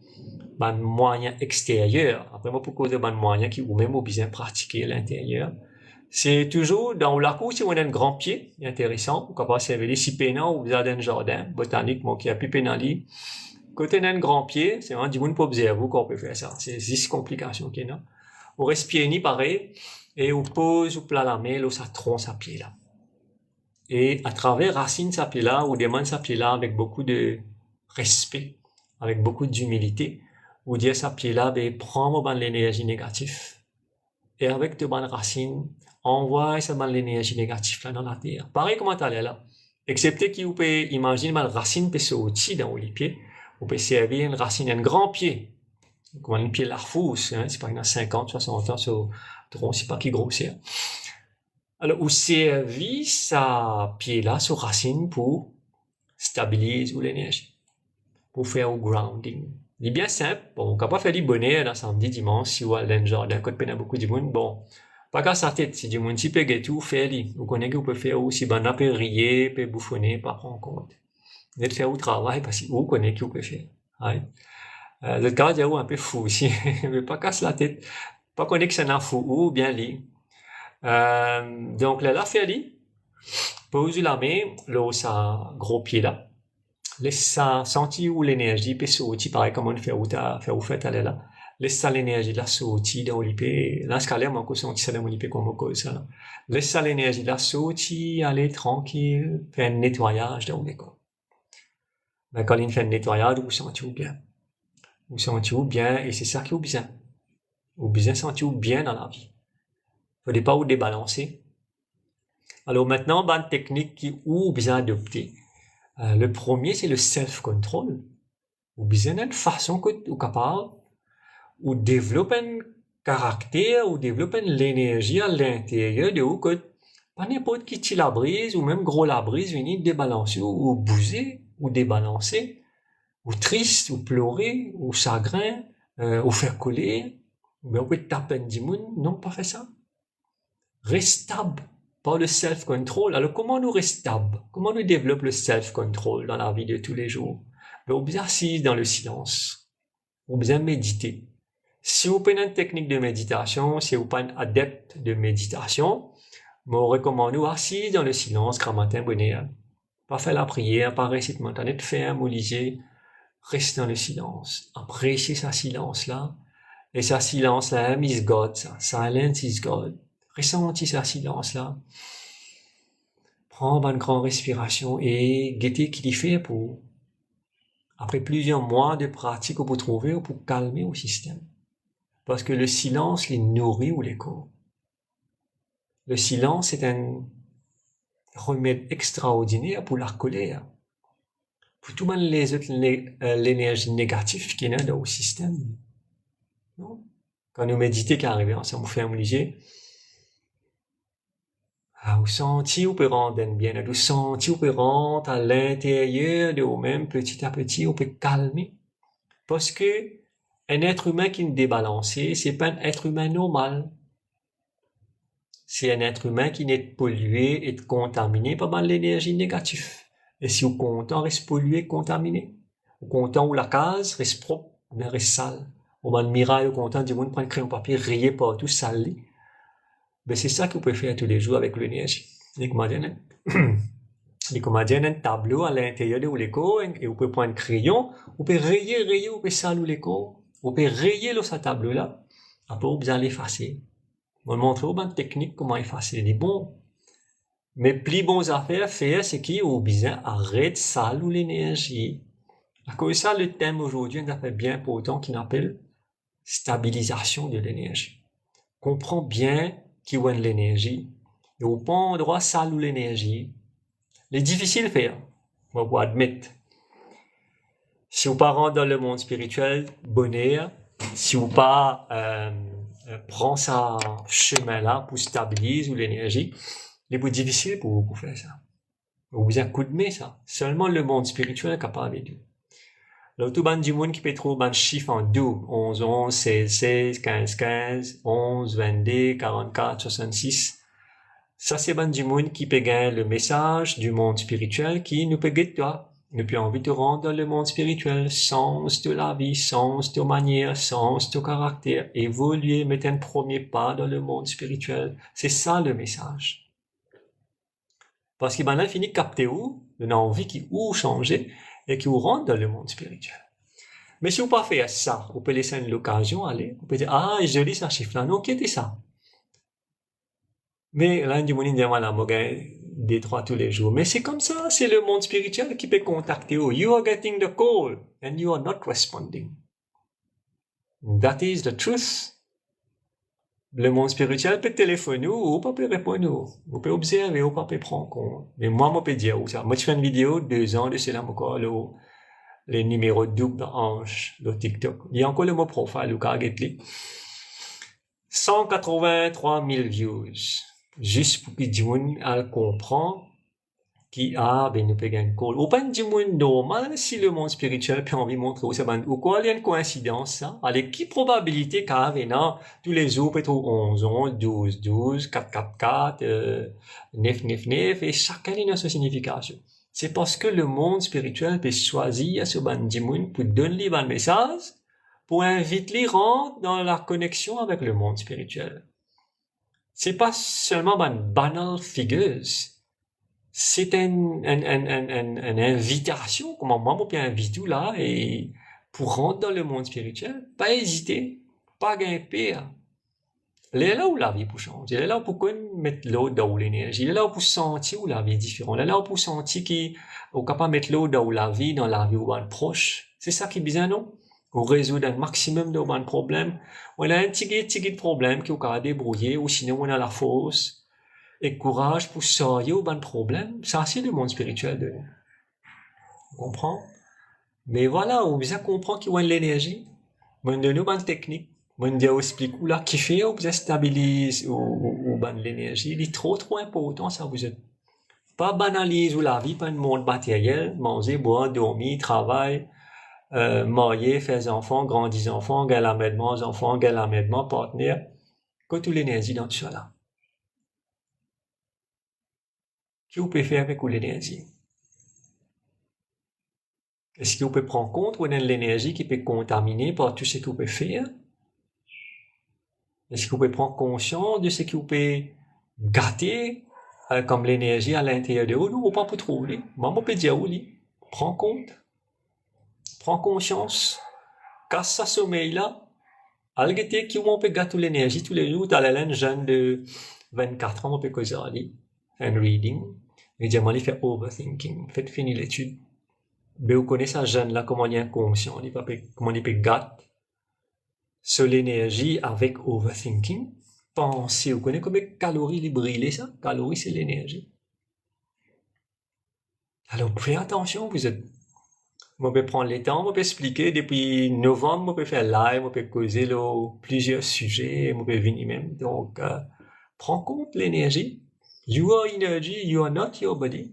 Un moyen extérieur. Après moi, pour cause de un moyen qui ou même besoin pratiquer à l'intérieur. C'est toujours dans la cour, si on a un grand pied, intéressant, pour capable servir si pénal ou vous avez un jardin botanique, moi qui a plus pénali. Côté d'un grand pied, c'est vraiment du monde pour observer qu'on peut faire ça. C'est 10 complications qu'il y a. On respire ni pareil, et on pose ou plat la main, là, ça tronche à pied là. Et à travers racine sa pied là, ou demande sa pied là avec beaucoup de respect, avec beaucoup d'humilité, ou dire sa pied là, ben, prends-moi l'énergie négative. Et avec de bonnes racines, envoie ça dans l'énergie négative là dans la terre. Pareil comment t'allais là. Excepté que vous pouvez imaginer une racine peut sortir dans les pieds. Vous pouvez servir une racine, un grand pied. Comme un pied larfousse, hein, c'est pas une 50, 60 ans sur tronc, c'est pas qui grossir. Alors, vous servez sa pied là sur racine pour stabiliser l'énergie. Pour faire au grounding. Il est bien simple. Bon, on peut pas faire du bonheur là samedi, dimanche, si vous allez dans le jardin, quand il y a beaucoup de monde. Bon, pas qu'à sa tête, si du monde qui peut tout faire, vous connaissez que vous pouvez faire aussi, ben, on peut rire, peut bouffonner, pas prendre en compte. Vous êtes faire au travail parce que vous connaissez que vous pouvez faire. Ouais. Le cas est un peu fou aussi, mais pas casse la tête. Pas connaître que c'est un fou ou bien lit. Donc là, faire lit. Pose la main, là, ça, gros pied là. Laisse ça sentir où l'énergie peut sortir, pareil comme on fait où faire où fait aller là. Laisse ça l'énergie là sortir dans l'IP. Là, ce cas-là, moi, que senti ça dans l'IP comme cause ça. Laisse ça l'énergie là sortir, aller tranquille, faire un nettoyage dans le corps. Mais quand il fait un nettoyage, vous sentez-vous bien. Vous sentez-vous bien, et c'est ça qui est bien. Vous bien sentir bien dans la vie. Faut pas vous débalancer. Alors maintenant, une technique qui ou bien adopter. Le premier, c'est le self-control. Ou bien une façon que vous êtes capable ou développer un caractère ou développer l'énergie à l'intérieur de vous que pas n'importe qui tire la brise ou même gros la brise venir débalancer ou bouger ou débalancer ou triste ou pleurer ou chagrin ou faire coller ou bien vous pouvez taper un monde. Non, pas faire ça. Reste stable par le self-control. Alors comment nous reste stable? Comment nous développe le self-control dans la vie de tous les jours? On bien assis dans le silence. On bien méditer. Si vous prenez une technique de méditation, si vous pas un adepte de méditation, je vous recommande assis dans le silence, grand matin, bonheur. Pas faire la prière, pas réciter montagne ferme ou lisez. Reste dans le silence. Appréciez ce silence-là. Et ce silence-là, is God, ça. Silence is God. Ressentis ce silence-là. Prends une grande respiration et guettez qu'il y fait pour, après plusieurs mois de pratique, vous trouver pour calmer le système. Parce que le silence, il nourrit ou les corps. Le silence est un remède extraordinaire pour la colère. Pour tout les autres, l'énergie négative qui est dans le système. Non? Quand nous méditons, qui arrive, ça nous fait amuser. Vous sentez, vous pouvez rendre bien, vous sentez, vous pouvez rentrer à l'intérieur de vous-même, petit à petit, vous pouvez calmer. Parce que, un être humain qui est débalancé, c'est pas un être humain normal. C'est un être humain qui n'est pollué et contaminé par l'énergie négative. Et si vous content, reste pollué, contaminé. Vous content où la case reste propre, bien reste sale. Au moins, le mirail, vous content, du monde prend un crayon papier, rayer partout, salé. Ben, c'est ça que vous pouvez faire tous les jours avec l'énergie. comme a dit, un tableau à l'intérieur de l'école, et vous pouvez prendre un crayon, vous pouvez rayer, vous pouvez saluer l'école, vous pouvez rayer ce tableau-là, après vous allez effacer. On montre aux bonnes techniques comment effacer les bons. Mais plus bonnes affaires faire, c'est qu'il vous besoin arrête saluer l'énergie. À cause de ça, le thème aujourd'hui, on a fait bien important qu'il appelle stabilisation de l'énergie. Comprends bien qui est l'énergie, et vous pas droit saluer l'énergie. C'est difficile à faire, on va admettre. Si vous pas rentre dans le monde spirituel, bonheur. Si vous pas prend ça chemin-là pour stabiliser l'énergie, c'est plus difficile pour vous faire ça. Vous avez un coup de main, ça. Seulement le monde spirituel est capable de. Alors, tout le monde du monde qui peut trouver un chiffre en 2, 11, 11, 16, 16, 15, 15, 11, 22, 44, 66. Ça, c'est ben du monde qui peut gagner le message du monde spirituel qui nous peut guider toi. Nous peut envie de rendre dans le monde spirituel, sens de la vie, sens de manière, sens de caractère, évoluer, mettre un premier pas dans le monde spirituel. C'est ça le message. Parce qu'il ben fini de capter où, on a envie qui ou changer et qui vous rentre dans le monde spirituel. Mais si vous pas fait ça, vous pouvez laisser l'occasion aller, vous pouvez dire, ah, je lis ce chiffre-là, non, qui était ça? Mais là, du monde dit, voilà, moi, des trois tous les jours. Mais c'est comme ça, c'est le monde spirituel qui peut contacter vous. You are getting the call and you are not responding. That is the truth. Le monde spirituel peut téléphoner ou pas peut répondre. Vous pouvez observer ou pas peut prendre compte. Mais moi, je peux dire ça. Moi, je fais une vidéo 2 ans de cela encore, les numéros doubles d'ange, le TikTok. Il y a encore le mot profile, ou 183 000 views. Juste pour que du monde comprend qui a nous peut gagner call. Ou pas du monde normal si le monde spirituel peut envie montrer ou quoi il y a une coïncidence ça. Avec qui probabilité qu'avec tous les jours peut trouver 11 11 12 12 4 4 4 9 9 9 et chacun a sa signification. C'est parce que le monde spirituel peut choisir ce band du monde pour donner un message pour inviter les rendre dans la connexion avec le monde spirituel. C'est pas seulement une banal figures. C'est une invitation, comment moi, je peux inviter là, et pour rentrer dans le monde spirituel, pas hésiter, pas gagner pire. Elle est là où la vie peut changer. Elle est là pour mettre l'eau dans l'énergie. Elle est là pour sentir où la vie est différente. Elle est là pour sentir qu'on est capable de mettre l'eau dans la vie où on est proche. C'est ça qui est bien, non? Ou résoudre un maximum de problèmes. On a un petit problème qui est capable de débrouiller, ou sinon on a la force et courage pour sortir au bon problème. Ça, c'est le monde spirituel de nous. On comprend? Mais voilà, on besoin comprendre qu'il y a l'énergie. On donne une bonne technique. On dit explique où là, qui fait, on besoin stabilise ou bonne l'énergie. Il est trop important, ça vous êtes. Pas banalise ou la vie, pas un monde matériel, manger, boire, dormir, travail, marier, faire des enfants, grandir des enfants, gagner l'amédement, enfants, gagner l'amédement, partenaire. Que toute l'énergie dans tout ça là. Qui vous peut faire avec l'énergie? Est-ce que vous pouvez prendre compte de l'énergie qui peut contaminer par tout ce que vous pouvez faire? Est-ce que vous pouvez prendre conscience de ce que vous pouvez gâter comme l'énergie à l'intérieur de vous? Non, pas pour trouver. Moi, je peux dire oui. Prends compte. Prends conscience. Casse ça sommeil là. Algete qui on peut gâter l'énergie tous les jours. T'as la jeune de 24 ans, on peut causer un reading. Et dire, moi, il fait overthinking. Faites finir l'étude. Mais vous connaissez ça jeune là, comment il est inconscient. Comment il peut gâter sur l'énergie avec overthinking. Pensez, vous connaissez combien de calories il brûle ça? Calories, c'est l'énergie. Alors, faites attention, vous êtes. Moi, je peux prendre le temps, je peux expliquer. Depuis novembre, je peux faire live, je peux causer plusieurs sujets, je peux venir même. Donc, prends compte l'énergie. You are energy, you are not your body.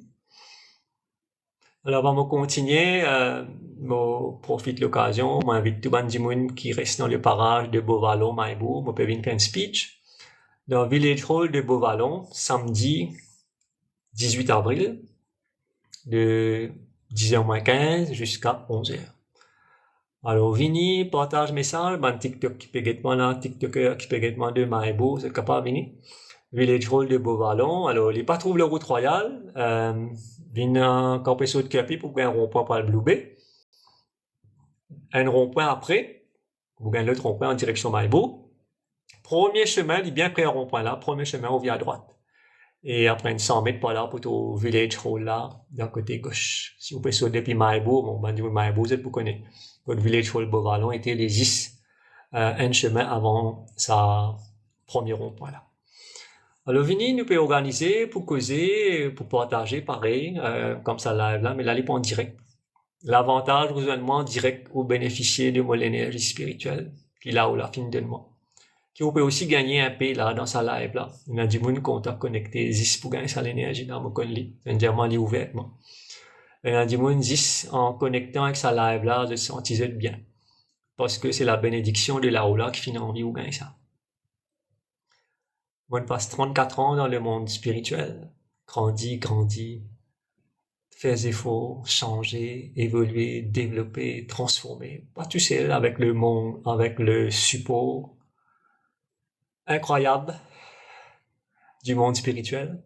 Alors, on va continuer. Je profite de l'occasion. Je m'invite tout le monde qui reste dans le parage de Beauvallon, Maïbourg. Je peux venir faire un speech dans le Village Hall de Beauvallon, samedi 18 avril, de 10h15 jusqu'à 11h. Alors, venez, partage message, TikTok qui peut être là, TikToker qui peut être de Maïbourg, c'est capable de venir. Village Hall de Beauvallon. Alors, il pas trouve le route royale, vient camper sur le Capi pour gagner un rond-point par le Blue Bay. Un rond-point après, vous gagnez l'autre rond-point en direction Maïbo. Premier chemin, il est bien près un rond-point là. Premier chemin, on vient à droite. Et après une 100 mètres par là, pour au Village Hall là, d'un côté gauche. Si vous passez depuis Maïbo, bon, ben, du Maïbo, vous êtes pour connaître. Votre Village Hall Beauvallon était les 10, un chemin avant sa premier rond-point là. Alors, Vini, nous pouvons organiser pour causer, pour partager, pareil, comme ça live là, mais là, il n'est pas en direct. L'avantage, rejoindre direct au bénéficier de mon énergie spirituelle, qui là où la fin de moi. Qui vous pouvez aussi gagner un peu là, dans sa live là. Il y a du monde contact connecté, 10 pour gagner sa l'énergie dans mon conli. C'est un diamant ouvertement. Il y a du monde 10 en connectant avec sa live là, de se sentir bien. Parce que c'est la bénédiction de la là qui finit en vie ou gagne ça. Moi, je passe 34 ans dans le monde spirituel. Grandis, fais des efforts, changer, évoluer, développer, transformer. Pas tout seul avec le monde, avec le support incroyable du monde spirituel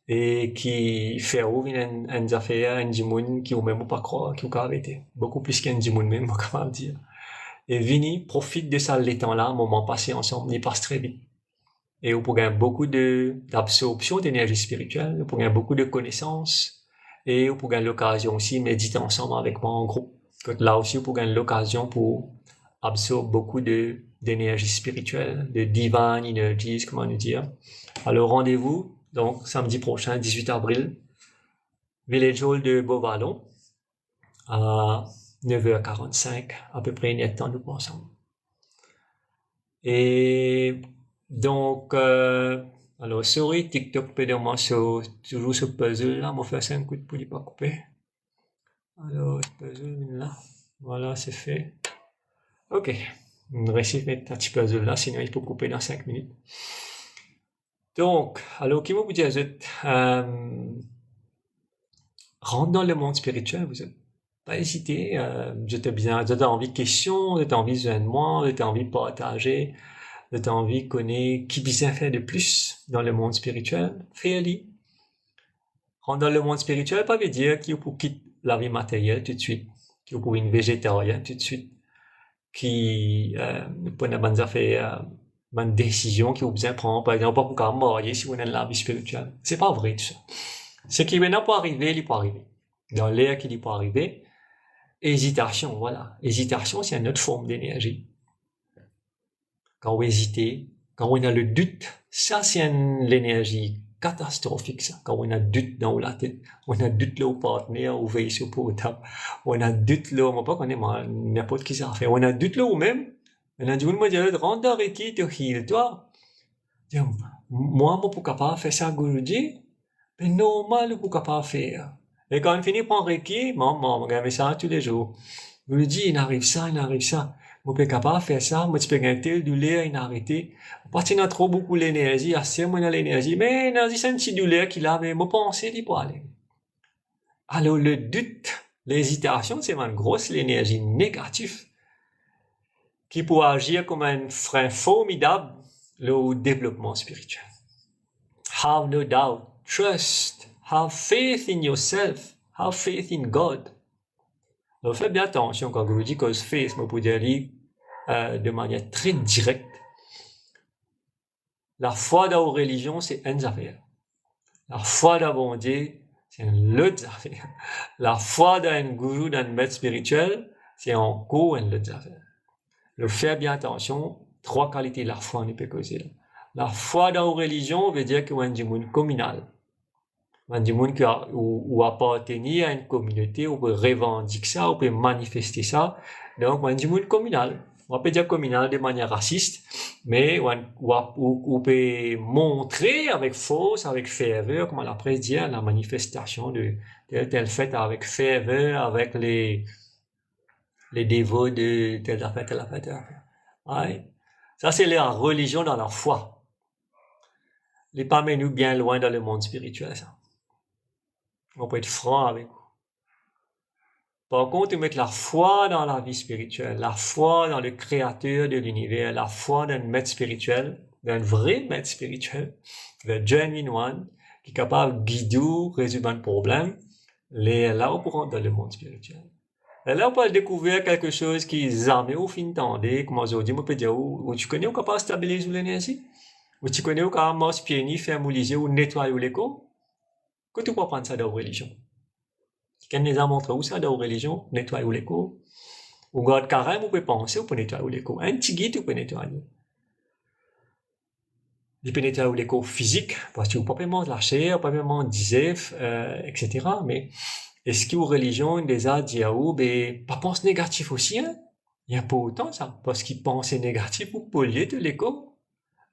et qui fait ouvrir une affaire, un monde qui ou même pas croire, qui ou arrêter. Beaucoup plus qu'un monde même, comment dire. Et Vini profite de ça, les temps là, moment passé ensemble, il passe très vite. Et vous pouvez gagner beaucoup d'absorption d'énergie spirituelle, vous pouvez gagner beaucoup de connaissances, et vous pouvez gagner l'occasion aussi de méditer ensemble avec moi en groupe. Là aussi, vous pouvez gagner l'occasion pour absorber beaucoup d'énergie spirituelle, de divine energies, comment nous dire. Alors, rendez-vous, donc, samedi prochain, 18 avril, Village Hall de Beauvallon, à 9h45, à peu près, il y a temps nous ensemble. Et donc, alors, sorry, TikTok peut dire moi toujours ce puzzle là, moi faire 5 coups de poulie pas couper. Alors, puzzle là, voilà, c'est fait. Ok, on réussit à mettre un petit puzzle là, sinon il faut couper dans 5 minutes. Donc, alors, qui vous dire, rentre dans le monde spirituel, vous n'avez pas hésité, vous avez envie de questions, vous avez envie de moi, vous avez envie de partager. Vous avez envie de connaître qui bien faire de plus dans le monde spirituel, fais-le. Rentrer dans le monde spirituel, pas veut dire qu'il faut quitter la vie matérielle tout de suite, qu'il faut une végétarienne tout de suite, qui prend une bonne affaire, bonne décision qu'il faut bien prendre, par exemple, pas pour marier si vous êtes dans la vie spirituelle. C'est pas vrai tout ça. Ce qui maintenant peut arriver, il peut arriver. Dans l'air qu'il peut arriver, hésitation, voilà. Hésitation, c'est une autre forme d'énergie. Quand on hésite, quand on a le doute, ça c'est l'énergie catastrophique, ça. Quand on a doute dans la tête, on a doute là au partenaire, ou veille sur portable, on a doute là, on va pas connaître n'importe qui ça fait, on a doute là ou même, on a dit, moi, je rentre dans Reiki, te heal, toi. Moi, pour capable faire ça, Guruji, mais normal, pour capable faire. Et quand on finit par Reiki, maman, on regarde ça tous les jours. Guruji, il arrive ça. Moi, je suis capable de faire ça, moi, je peux gagner tel douleur, il a arrêté. Parce qu'il a trop beaucoup l'énergie, assez moins l'énergie, mais l'énergie, c'est une petite douleur qu'il a, mais moi, penser, il peut aller. Alors, le doute, l'hésitation, c'est une grosse l'énergie négative qui peut agir comme un frein formidable au développement spirituel. Have no doubt, trust, have faith in yourself, have faith in God. Donc, faites bien attention quand je vous dis que faith, je peux dire de manière très directe. La foi dans la religion, c'est une affaire. La foi dans bon Dieu, c'est une autre affaire. La foi dans un gourou, dans un maître spirituel, c'est encore une autre affaire. Le faire bien attention, 3 qualités de la foi, on peut causer. La foi dans la religion veut dire que c'est un monde communal. Un monde qui appartenir à une communauté, on peut revendiquer ça, on peut manifester ça. Donc, un monde communal. On peut dire communal de manière raciste, mais on peut montrer avec force, avec ferveur, comme la presse dit, la manifestation de telle fête avec ferveur, avec les dévots de telle fête. Ouais. Ça, c'est la religion dans la foi. Les pas mais nous bien loin dans le monde spirituel, ça. On peut être franc avec vous. Par contre, mettre la foi dans la vie spirituelle, la foi dans le créateur de l'univers, la foi dans le maître spirituel, d'un vrai maître spirituel, le genuine one, qui est capable de guider, résoudre un problème, là, on pourra dans le monde spirituel. Et là, on peut découvrir quelque chose qui est jamais au fin d'année, comme aujourd'hui, on peut dire, où tu connais, on est capable de stabiliser l'énergie, où tu connais, on est capable de pieds, faire mouliser ou nettoyer l'écho. Que tu peux prendre ça dans la religion? Quelqu'un nous a montré où ça dans la religion, nettoyer l'écho. Ou garde carême, on peut penser, on peut nettoyer l'écho. Un petit guide, on peut nettoyer. Il peut nettoyer l'écho physique, parce que tu peux pas vraiment la chair, pas vraiment dire, etc. Mais, est-ce que la religion des a dit à vous, pas pense négatif aussi, hein? Il n'y a pas autant ça, parce qu'ils pensent négatif pour polluer de l'écho.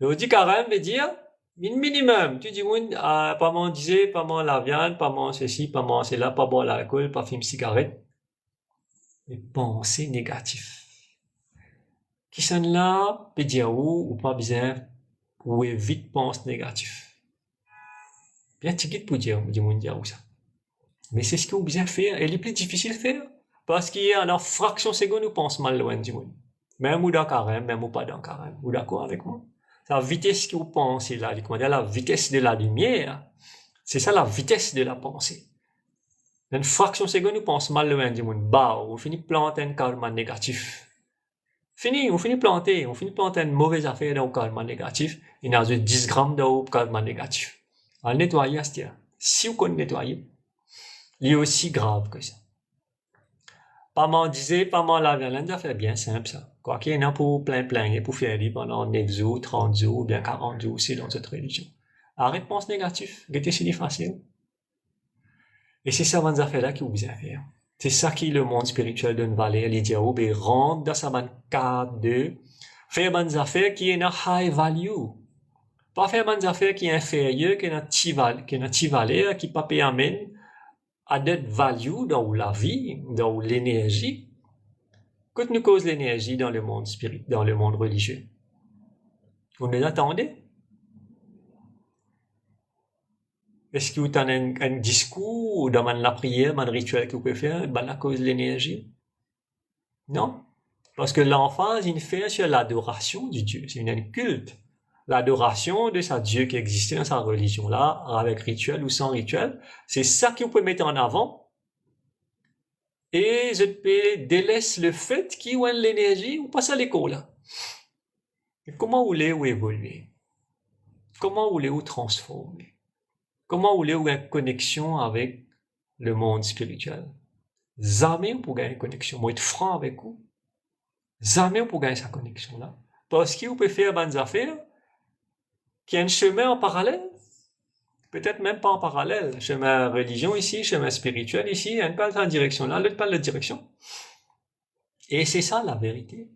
On dit carême veut dire, minimum. Tu dis, oui, pas manger, pas manger la viande, pas manger ceci, pas manger cela, pas boire l'alcool, pas fumer cigarette. Mais penser négatif. Qui sont là, peut dire ou pas besoin, ou évite pense négatif. Bien, tu quittes pour dire, où ça. Mais c'est ce qu'on besoin faire, et le plus difficile à faire. Parce qu'il y a une fraction de seconde où on pense mal loin du monde. Même ou dans carême, même ou pas dans carême. Vous d'accord avec moi? La vitesse que vous pensez là, la vitesse de la lumière, c'est ça la vitesse de la pensée. Une fraction de seconde, on pense mal loin du monde. Bah, on finit planter un karma négatif. On finit planter une mauvaise affaire dans le karma négatif. Il y a 10 grammes de karma négatif. À nettoyer, c'est-à-dire, si vous connaissez nettoyer, il est aussi grave que ça. Pas m'en disait, pas m'en laver la affaire bien simple ça. Quoi qu'il y en a pour plein, et pour faire pendant 9 jours, 30 jours, ou bien 40 jours aussi dans cette religion. Arrête de penser négatif, guettez c'est facile. Et c'est ça, ces affaires-là qui vous besoin faire. C'est ça qui le monde spirituel donne valeur, les diaos, rentre dans sa cadre de faire des affaires qui est high value. Pas faire des affaires qui est inférieure, qui est valeur, qui pas amène added value dans la vie, dans l'énergie. Qu'est-ce que nous cause l'énergie dans le monde spirituel, dans le monde religieux? Vous nous attendez? Est-ce que vous avez un discours ou dans la prière, un rituel que vous pouvez faire, la cause de l'énergie? Non. Parce que l'emphase, il fait sur l'adoration du Dieu. C'est un culte. L'adoration de sa Dieu qui existait dans sa religion-là, avec rituel ou sans rituel, c'est ça que vous pouvez mettre en avant. Et je peux délaisser le fait qu'il y a l'énergie ou passe à l'école. Comment voulez-vous évoluer? Comment voulez-vous transformer? Comment voulez-vous une connexion avec le monde spirituel? Jamais pour gagner une connexion. Moi, être franc avec vous. Jamais pour gagner cette connexion-là. Parce que vous pouvez faire des affaires qui a un chemin en parallèle. Peut-être même pas en parallèle. Chemin religion ici, chemin spirituel ici, un pas dans la direction là, l'autre pas dans la direction. Et c'est ça la vérité.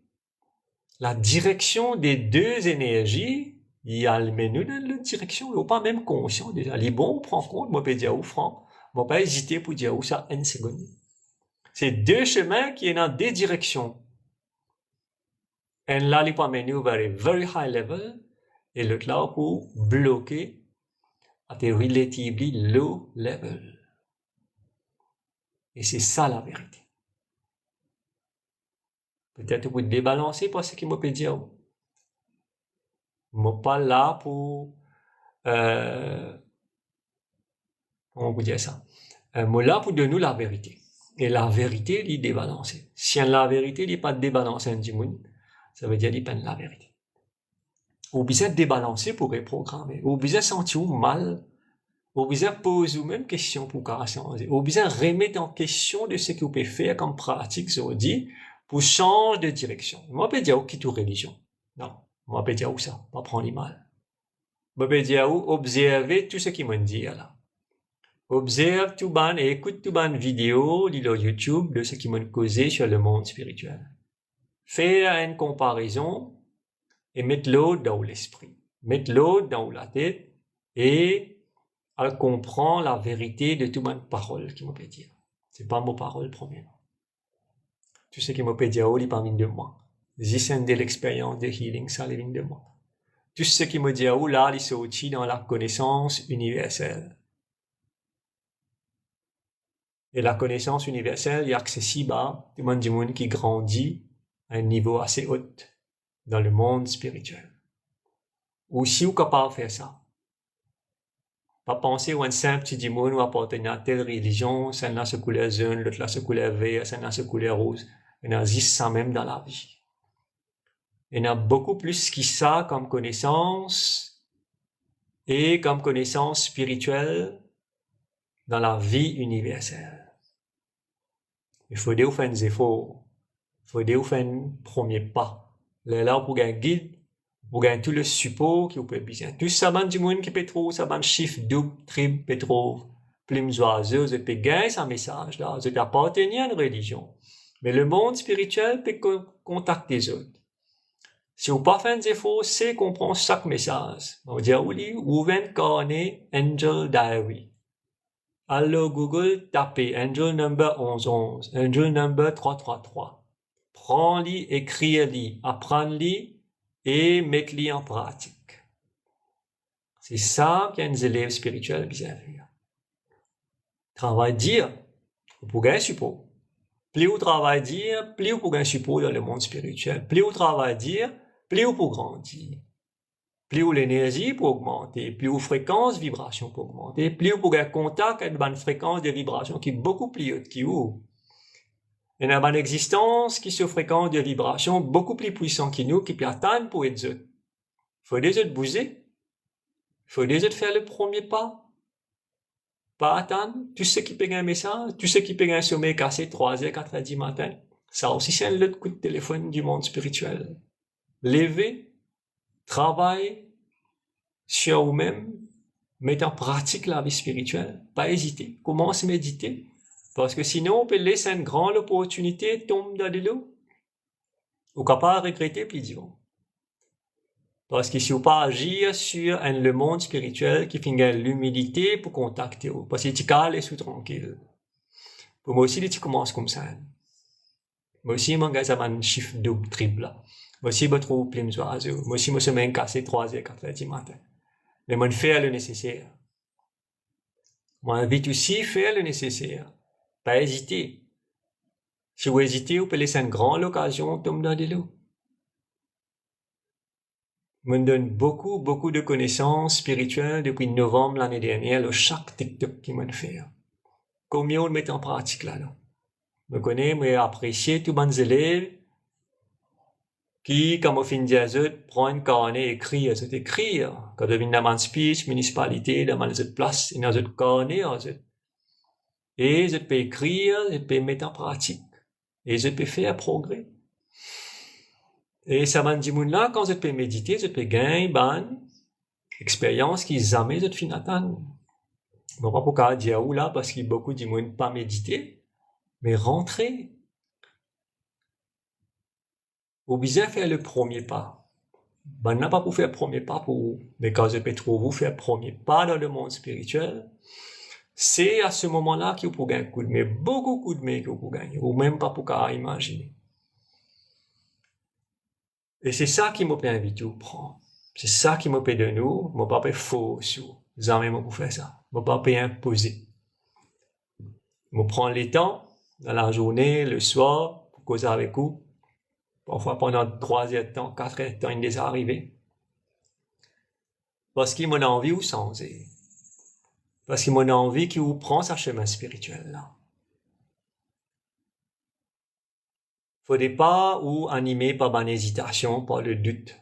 La direction des deux énergies, il y a le menu dans la direction, il n'est pas même conscient déjà. Les bons, on prend compte, moi, je peux dire où franc, moi, pas hésiter pour dire où ça, une seconde. C'est deux chemins qui sont dans deux directions. Un là, il peut mener vers un very high level, et l'autre là, pour bloquer à des relatively low level. Et c'est ça la vérité. Peut-être vous débalancer par ce qu'il me peut dire. Je ne suis pas là pour... comment vous dire ça? Je suis là pour donner la vérité. Et la vérité, elle est débalancée. Si la vérité n'est pas débalancée, ça veut dire qu'elle n'est pas la vérité. Ou bien débalancer pour reprogrammer. Ou bien sentir mal. Ou bien poser même question pour changer. Ou bien remettre en question de ce que vous pouvez faire comme pratique aujourd'hui pour changer de direction. Moi, je peux dire quitte religion. Non. Moi, je peux dire où ça. Pas prendre les mal. Moi, je peux dire où observer tout ce qu'ils m'ont dit là. Observe tout ban et écoute tout ban vidéo sur YouTube de ce qu'ils m'ont causé sur le monde spirituel. Faire une comparaison et mettre l'autre dans l'esprit. Mettre l'autre dans la tête et elle comprend la vérité de toute ma parole qui me peut dire. C'est pas mon parole premièrement. Tout ce qui me peut dire, il est parmi de moi. C'est de l'expérience de healing, ça vient de moi. Tout ce qui me dit, là, il sorti dans la connaissance universelle. Et la connaissance universelle est accessible à tout le monde qui grandit à un niveau assez haut dans le monde spirituel. Ou si vous êtes capable de faire ça. Pas penser à un simple petit démon ou appartenir à telle religion, ça n'a ce couleur jaune, l'autre là ce couleur vert, ça n'a ce couleur rose. Il y en a juste ça même dans la vie. Il y en a beaucoup plus qui ça comme connaissance et comme connaissance spirituelle dans la vie universelle. Il faut dire faire des efforts. Il faut dire faire un premier pas. Là, pour gagner un guide, pour gagner tout le support qui vous peut besoin. Tout ça, du monde qui peut trouver, ça, chiffre double, triple, peut trouver, plumes oiseaux, vous peut gagner ce message là. Vous appartenez à une religion. Mais le monde spirituel peut contacter les autres. Si vous pas fait des efforts, c'est comprendre chaque message. On va dire, oui, ouvrez carnet Angel Diary. Alors Google, tapez Angel number 1111, Angel number 333. Prends-les, écris-les, apprends-les et mets-les en pratique. C'est ça qu'un élève spirituel besoin faire. Travail dire, pour gagner support. Plus vous travaillez dire, plus vous gagner support dans le monde spirituel. Plus vous travaillez dire, plus vous pour grandir. Plus où l'énergie pour augmenter, plus où fréquence vibration pour augmenter, plus où pour gagner contact avec une fréquence de vibration qui est beaucoup plus haute que vous. Il y a une existence qui se fréquence de vibration beaucoup plus puissante que nous, qui peut atteindre pour être autres. Il faut des autres bouger. Il faut des autres faire le premier pas. Pas attendre. Tout ce qui peut gagner un message, tout ce qui peut gagner un sommeil cassé 3h, 4h du matin. Ça aussi, c'est un autre coup de téléphone du monde spirituel. Lever. Travaille sur vous-même, mettez en pratique la vie spirituelle, pas hésiter, commence à méditer, parce que sinon on peut laisser une grande opportunité tomber dans l'eau, ou capable de regretter plus vivant. Parce que si vous pas agir sur le monde spirituel qui fait l'humilité pour contacter vous, parce que tu calmes et sous tranquille. Pour moi aussi, tu commences comme ça. Moi aussi, mon gars, ça va un chiffre double, triple là. Moi aussi, je trouve plein de oiseaux. Moi aussi, je me suis cassé 3h, 4h du matin. Mais moi, je fais le nécessaire. Moi, invite aussi à faire le nécessaire. Pas hésiter. Si vous hésitez, vous pouvez laisser une grande occasion de tomber dans de l'eau. Je me donne beaucoup de connaissances spirituelles depuis novembre l'année dernière, chaque TikTok qui m'a fait. Combien on le met en pratique là? Je connais, moi, apprécié tous mes élèves qui, comme au fin de prend un carnet, écrit, quand on vient dans un speech, municipalité, dans une autre place, dans un carnet, et je peux écrire, je peux mettre en pratique, et je peux faire progrès. Et ça m'a dit, là, quand je peux méditer, je peux gagner une expérience qui jamais je fin attendre. Bon, pas pour qu'à dire où là, parce qu'il y a beaucoup de monde pas méditer, mais rentrer. Vous besoin faire le premier pas. Ben, n'a pas pour faire le premier pas pour vous. Mais quand je peux trouver vous faire le premier pas dans le monde spirituel, c'est à ce moment-là que vous pouvez gagner un coup de main, beaucoup de coups de main que vous pouvez gagner, ou même pas pour qu'à imaginer. Et c'est ça qui m'a invité à vous prendre. C'est ça qui m'a de nous, m'a pas faux sur. Jamais m'a pour faire ça. M'a pas imposer. M'a prendre les temps, dans la journée, le soir, pour causer avec vous. Parfois pendant 3 heures de temps, 4 heures de temps, il est arrivé. Parce qu'il m'a envie ou sans. Parce qu'il m'a envie qu'il vous prend sa chemin spirituel là. Faudrait pas ou animé par une hésitation, par le doute.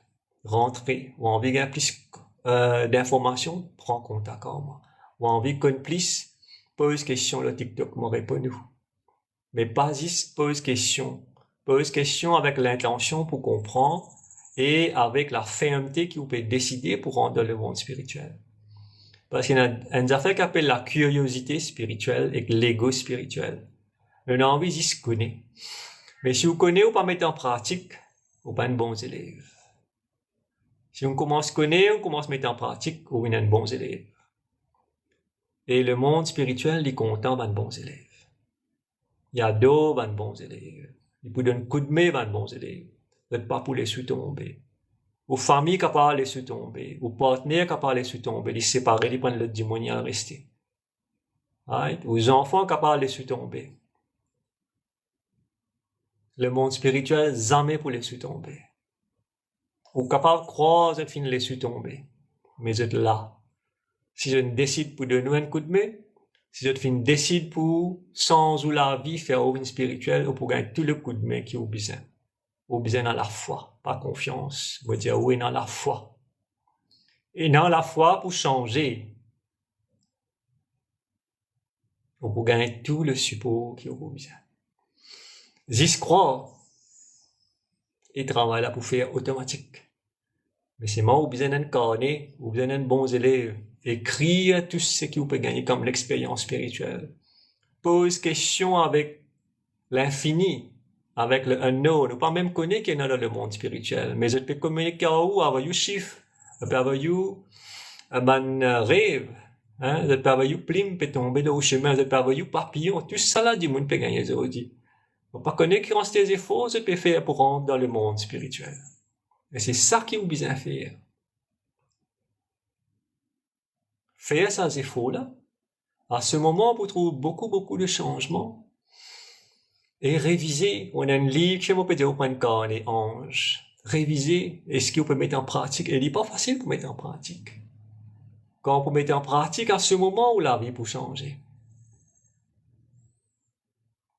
Rentrer, ou envie de plus d'informations, prends contact avec moi. Ou envie qu'on plus pose question le TikTok m'a répondu. Mais pas juste pose question. Pose question avec l'intention pour comprendre et avec la fermeté qui vous peut décider pour rendre dans le monde spirituel. Parce qu'il y a une affaire qui appelle la curiosité spirituelle et l'ego spirituel. On a envie de se connaître. Mais si vous connaissez ou pas mettre en pratique, vous n'êtes pas un bon élève. Si on commence à connaître, on commence à mettre en pratique, vous êtes un bon élève. Et le monde spirituel est content d'être bons élèves. Il y a d'autres bons élèves. Il vous donne un coup de main d'être bons élèves. Vous n'êtes pas pour les sous-tomber. Vos familles capables de les sous-tomber. Vos partenaires capables de les sous-tomber. Les séparer, les prendre le démoniaque à rester. Right? Vos enfants capables de les sous-tomber. Le monde spirituel, jamais pour les sous-tomber. Ou capable de croire, je finis laisser tomber. Mais je là. Si je décide pour donner un coup de main, si je décide pour, sans ou la vie, faire une spirituelle, ou pour gagner tout le coup de main qui est au besoin. Au besoin dans la foi, pas confiance. Je veux dire, oui, dans la foi. Et dans la foi, pour changer, ou pour gagner tout le support qui est au besoin. J'y crois. Et travaille là pour faire automatique. Mais c'est moi, ou besoin d'un carnet, ou besoin d'un bon élève. Écrire tout ce qui vous peut gagner comme l'expérience spirituelle. Pose question avec l'infini, avec le unknown. Ou pas même connaître qu'il y a dans le monde spirituel. Mais je peux communiquer à vous avec vos chiffres, avec vous, un rêve. Hein? Je peux avec vous, plume peut tomber dans le chemin. Je peux avec vous, papillon. Tout ça là, du monde peut gagner aujourd'hui. On pas connaître qui rend tes efforts, je peux faire pour rentrer dans le monde spirituel. Et c'est ça qui vous besoin faire. Faire ces efforts-là. À ce moment, vous trouvez beaucoup de changements. Et réviser. On a un livre que vous pouvez dire au point de carnet, ange. Réviser. Est-ce que vous pouvez mettre en pratique? Et il n'est pas facile pour mettre en pratique. Quand vous mettez en pratique, à ce moment où la vie peut changer.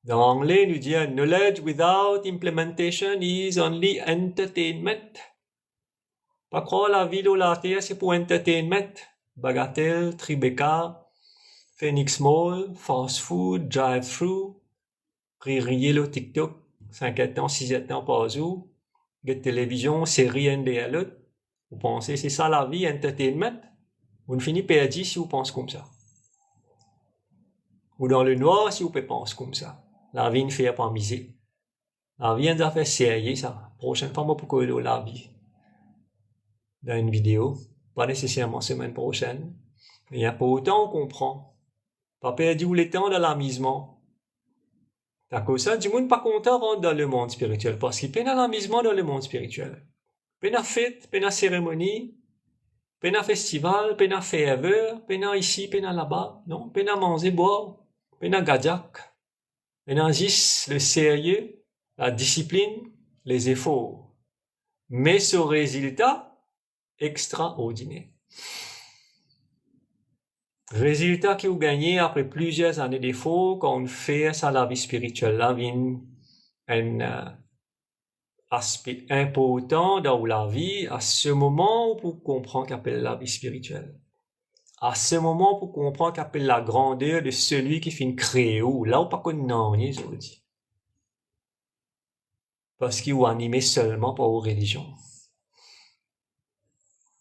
Dans l'anglais, nous dit knowledge without implementation is only entertainment. Pas croire la vie de la terre, c'est pour entertainment. Bagatelle, Tribeca, Phoenix Mall, fast food, drive-thru, rire le TikTok, 5 ans, 6 ans par jour, de télévision, série NDL. Vous pensez, c'est ça la vie, entertainment? Vous ne finissez perdu si vous pensez comme ça. Ou dans le noir si vous pensez comme ça. La vie ne fait pas miser. La vie est un affaire sérieux, ça. Prochaine fois, moi, pourquoi la vie? Dans une vidéo. Pas nécessairement semaine prochaine. Il n'y a pas autant on comprend. Pas perdu où les temps de l'amusement. À cause ça, du monde pas content rentre dans le monde spirituel. Parce qu'il peine à l'amusement dans le monde spirituel. Peine à fête, peine à cérémonie, peine à festival, peine à ferveur, peine à ici, peine à là-bas. Non, peine à manger, boire, peine à gadiac. Peine à gis, le sérieux, la discipline, les efforts. Mais ce résultat, extraordinaire. Résultat que vous gagnez après plusieurs années d'efforts, quand on fait ça la vie spirituelle, là vient un aspect important dans la vie, à ce moment où vous comprenez qu'appelle la vie spirituelle. À ce moment où vous comprenez qu'appelle la grandeur de celui qui finit créer ou là où pas qu'on n'en est aujourd'hui. Parce qu'il est animé seulement par aux religions.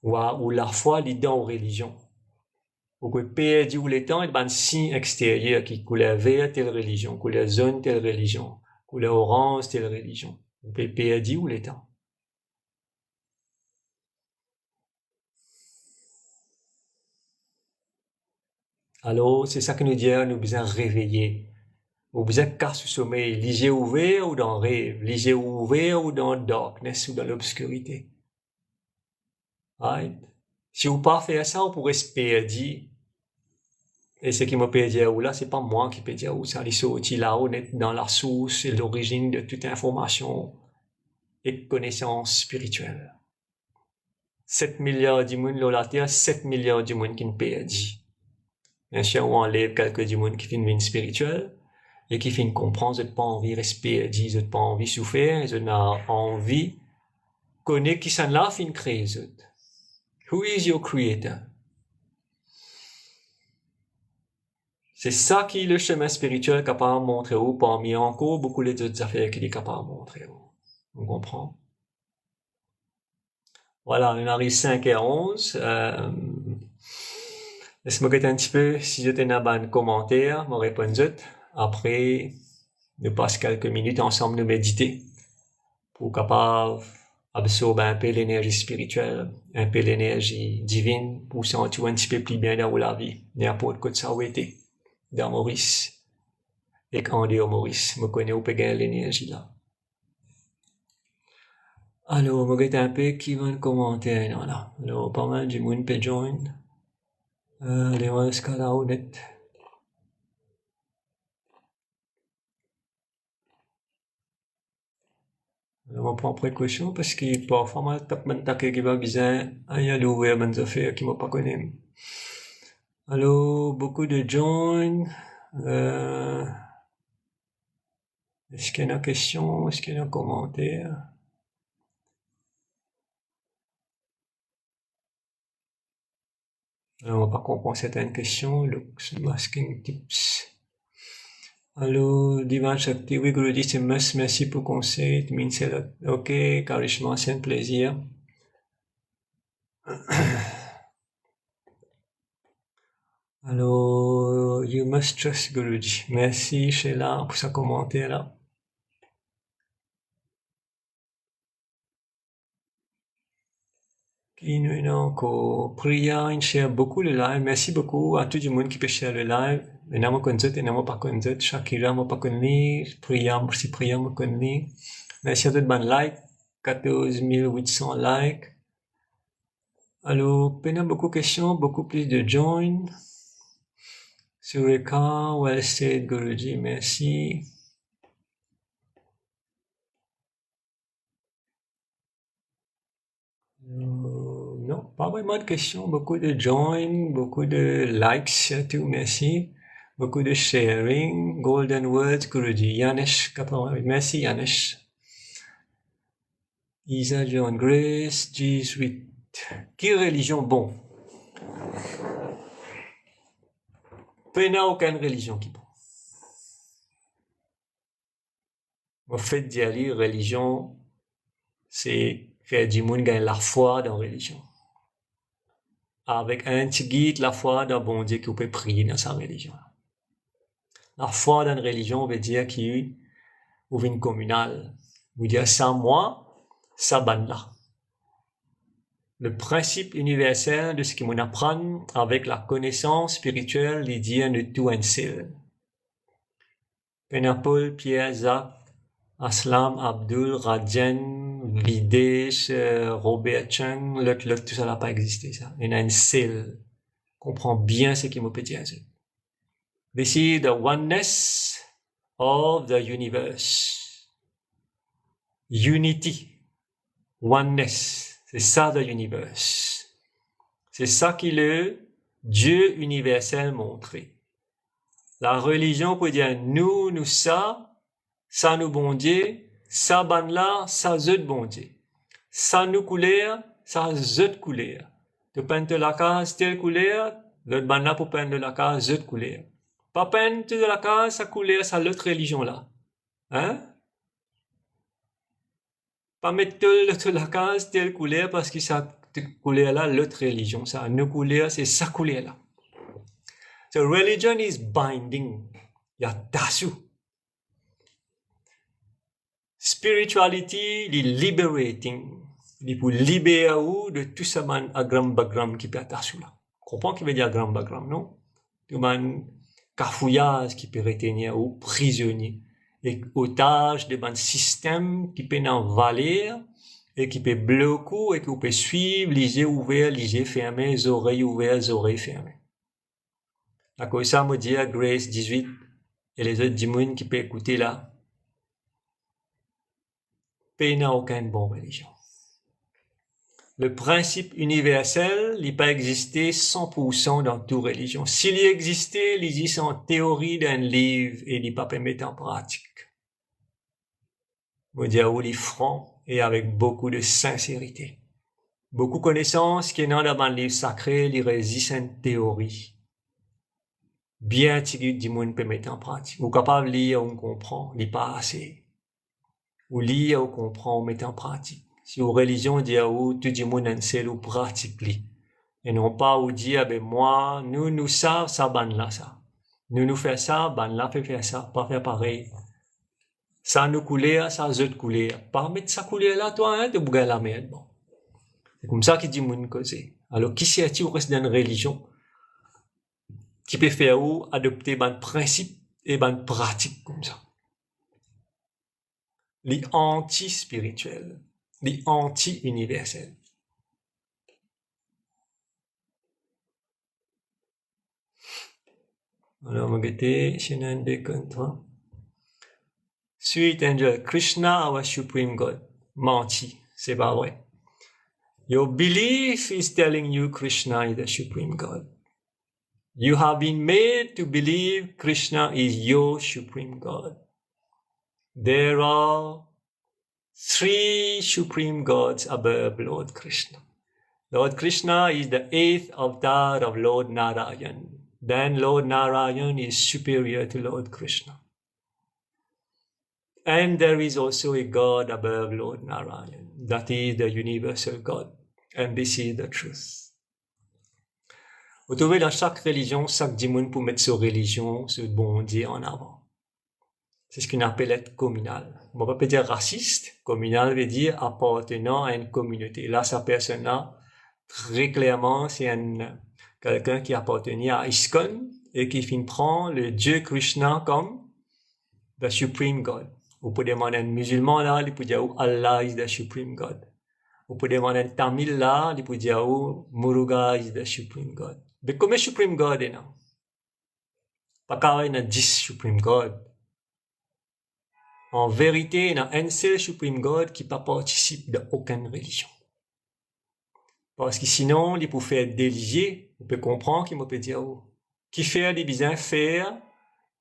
Ou la foi l'idée aux religions. Ou que perdu ou les temps, il y a un signe extérieur qui couleur vert telle religion, couleur jaune telle religion, couleur orange telle religion. On peut perdu ou les temps. Alors, c'est ça que nous dit, nous besoin réveiller. Nous besoin casser le sommeil, les yeux ouverts ou dans le rêve, les yeux ouverts ou dans le darkness ou dans l'obscurité. Right? Si vous pas faire ça, vous pourrez se perdre. Et ce qui me peut dire là, c'est pas moi qui peux dire où ça, les sorti là, on est dans la source et l'origine de toute information et connaissance spirituelle. 7 milliards de monde sur la terre, 7 milliards de monde qui ne perdent. Bien sûr, on enlève quelques du monde qui finissent spirituel et qui finissent comprendre, ils n'ont pas envie de respirer, ils n'ont pas envie de souffrir, ils ont envie de connaître qui sont là, fin créer les autres. Who is your creator? C'est ça qui est le chemin spirituel capable de montrer où, parmi encore beaucoup d'autres affaires qu'il est capable de montrer où. On comprend? Voilà, on arrive 5h11. Laisse-moi regarder un petit peu si j'étais dans un commentaire, me répondre. Après, nous passons quelques minutes ensemble de méditer pour capable absorber un peu l'énergie spirituelle, un peu l'énergie divine pour sentir un petit peu plus bien dans la vie, n'importe quoi ça a été, dans Maurice. Et quand on dit Maurice, me connaît où peut gagner l'énergie là. Alors, on regarde un peu qui va le commentaire là. Alors, pas mal du monde peut join. Les masques là honnête. Alors, on prend précaution parce que parfois, moi, tape mon taquet qui va bien, il y a l'ouvert, bonnes affaires qui m'ont pas connu. Allô, beaucoup de join. Est-ce qu'il y a une question? Est-ce qu'il y a un commentaire? Alors, on va pas comprendre certaines questions. Looks masking tips. Allô, Divan Shakti, oui, Guruji, c'est merci pour le conseil. It means a lot. Ok, Karishma, c'est un plaisir. Alors, you must trust Guruji. Merci, Sheila, pour ce commentaire-là. Qui nous a encore Priya, il share beaucoup le live. Merci beaucoup à tout le monde qui peut share le live. Et n'a pas connu, et n'a pas connu. Shakira m'a pas connu. Priya, merci Priya m'a connu. Merci à tout le monde like. 14 800 likes. Alors, peine beaucoup de questions, beaucoup plus de join. Sureka, well said, Guruji, merci. Non, pas vraiment de questions, beaucoup de join, beaucoup de likes surtout, merci. Beaucoup de sharing, golden words, Guruji, Yanesh 88, merci Yanesh. Isa John Grace, G8. Quelle religion bon? Il n'y a aucune religion qui est bon. En fait, d'y aller, religion, c'est faire du monde gagner la foi dans la religion. Avec un petit guide, la foi dans bon Dieu qui peut prier dans sa religion. La foi dans une religion veut dire qu'il ouvre une communale. Vous dire ça moi, ça ban là. Le principe universel de ce qu'on apprend avec la connaissance spirituelle, il dit de tout un seul. Paul, Pierre, Jacques, Aslam, Abdul, Rajan, Videsh, Robert Chung, l'autre, tout ça n'a pas existé, ça. Il y a un seul. Comprends bien ce qu'il me peut dire. This is the oneness of the universe. Unity. Oneness. C'est ça, the universe. C'est ça qui le Dieu universel montré. La religion peut dire nous ça nous bon Dieu, ça ban là, ça zut bon Dieu. Ça nous couleur, ça zut couleur. Tu peins la case telle couleur, l'autre ban là pour peindre la case zut couleur. Pas peindre de la case, ça couleur, ça l'autre religion là. Hein? Pas mettre de la case telle couleur parce que ça couleur là, l'autre religion, ça. Nos couleurs, c'est sa couleur là. So religion is binding. Il y a tasu. Spirituality, il est liberating. Il est pour libérer de tout ce man agram bagram qui peut tasu là. Comprends qu'il veut dire agram bagram, non? Tout man cafouillage qui peut retenir ou prisonnier. Et otage de ban système qui peut en valer et qui peut bloquer et qui peut suivre les yeux ouverts, les yeux fermés, les oreilles ouvertes, les oreilles fermées. D'accord, ça me dit à Grace 18 et les autres dimounes qui peuvent écouter là. Pays n'a aucune bonne religion. Le principe universel, il pas existé 100% dans toute religion. S'il y existait, il existe en théorie d'un livre et il pas permis en pratique. Je veux dire, il est franc et avec beaucoup de sincérité. Beaucoup de connaissances qui est dans le livre sacré, il résiste à une théorie. Bien tiré du monde peut mettre en pratique. Ou capable de lire, on comprend, il pas assez. Ou lire, on comprend, on met en pratique. Si aux religions dit ou tout le monde en sait ou pratique li. Et non pas ou dire ben moi nous ça ban là ça. Nous fait ça, ban là fait faire ça, pas faire pareil. Ça nous couler, ça zut couler. Pas mettre ça couler là toi hein, de bouger la merde bon. C'est comme ça qu'il dit mon causer. Alors qui s'y au reste d'une religion qui peut faire ou adopter ban principe et ban pratique comme ça. Les anti-spirituels. Les anti-universels. Alors, on va guetter Shannon Bacon, toi. Sweet angel, Krishna, our supreme God. menti. C'est pas vrai. Your belief is telling you Krishna is the Supreme God. You have been made to believe Krishna is your Supreme God. There are 3 Supreme Gods above Lord Krishna. Lord Krishna is the 8th avatar of Lord Narayan. Then Lord Narayan is superior to Lord Krishna. And there is also a God above Lord Narayan. That is the universal God. And this is the truth. Vous trouvez dans chaque religion, chaque dimoun pour mettre sa religion, ce bon Dieu en avant. C'est ce qu'on appelle être communal. On va pas dire raciste. Communal veut dire appartenant à une communauté. Là, sa personne-là, très clairement, c'est quelqu'un qui appartenait à ISKCON et qui prend le Dieu Krishna comme the Supreme God. Vous pouvez demander à un musulman là, il peut dire Allah is the Supreme God. Vous pouvez demander à un Tamil là, il peut dire Muruga is the Supreme God. Mais comme Supreme God est là? Pas car il y a 10 Supreme God. En vérité, il y a un seul Supreme God qui ne participe d'aucune religion. Parce que sinon, il peut faire délier, on peut comprendre qu'il peut dire qui fait des bizarres faire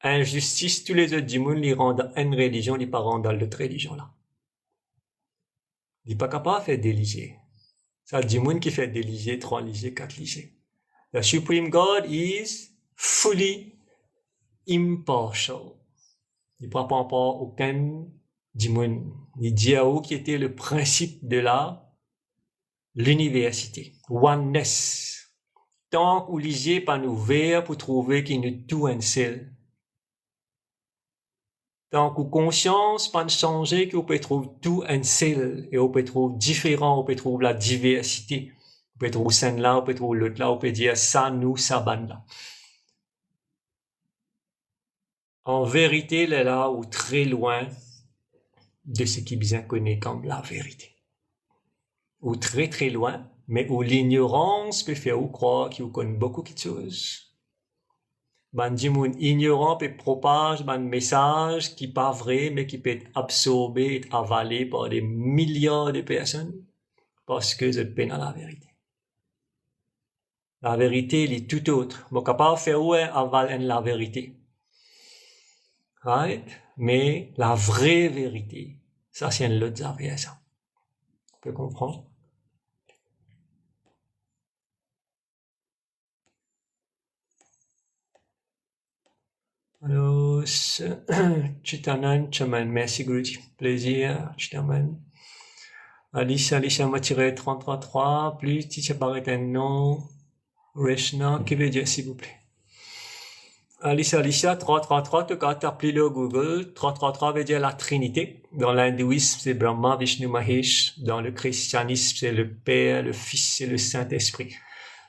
injustice, tous les autres dimons, ils rendent une religion, ils ne pas rendre l'autre religion là. Il n'est pas capable de faire délier. C'est dimon qui fait délier, 3 ligier, 4 ligier. The Supreme God is fully impartial. Il ne prend pas aucun dimon. Il dit à qui était le principe de l'université. Oneness. Tant que vous lisez pas nous vers pour trouver qu'il y a tout un seul. Tant que conscience pas changer, qu'on peut trouver tout un seul. Et on peut trouver différent, on peut trouver la diversité. On peut trouver ça là, on peut trouver l'autre là, on peut dire ça, nous, ça, ban là. En vérité, elle est là ou très loin de ce qui bien connaît comme la vérité. Ou très très loin, mais où l'ignorance peut faire ou croire qu'il connaît beaucoup de choses. Ben, dimoun ignorant peut propager un message qui n'est pas vrai, mais qui peut être absorbé et avalé par des milliards de personnes parce que c'est peine à la vérité. La vérité, elle est tout autre. On est capable de faire avaler la vérité. Right? Mais la vraie vérité, ça c'est une autre affaire, ça. On peut comprendre? Alors, Chitanan Chaman, merci Guruji. Plaisir, Chitaman. Alicia m'a tiré 333, plus si ça paraît un nom, Reshna, qui veut dire s'il vous plaît? Alicia, 333, tu as appelé le Google. 333 veut dire la Trinité. Dans l'hindouisme, c'est Brahma, Vishnu, Mahesh. Dans le christianisme, c'est le Père, le Fils et le Saint-Esprit.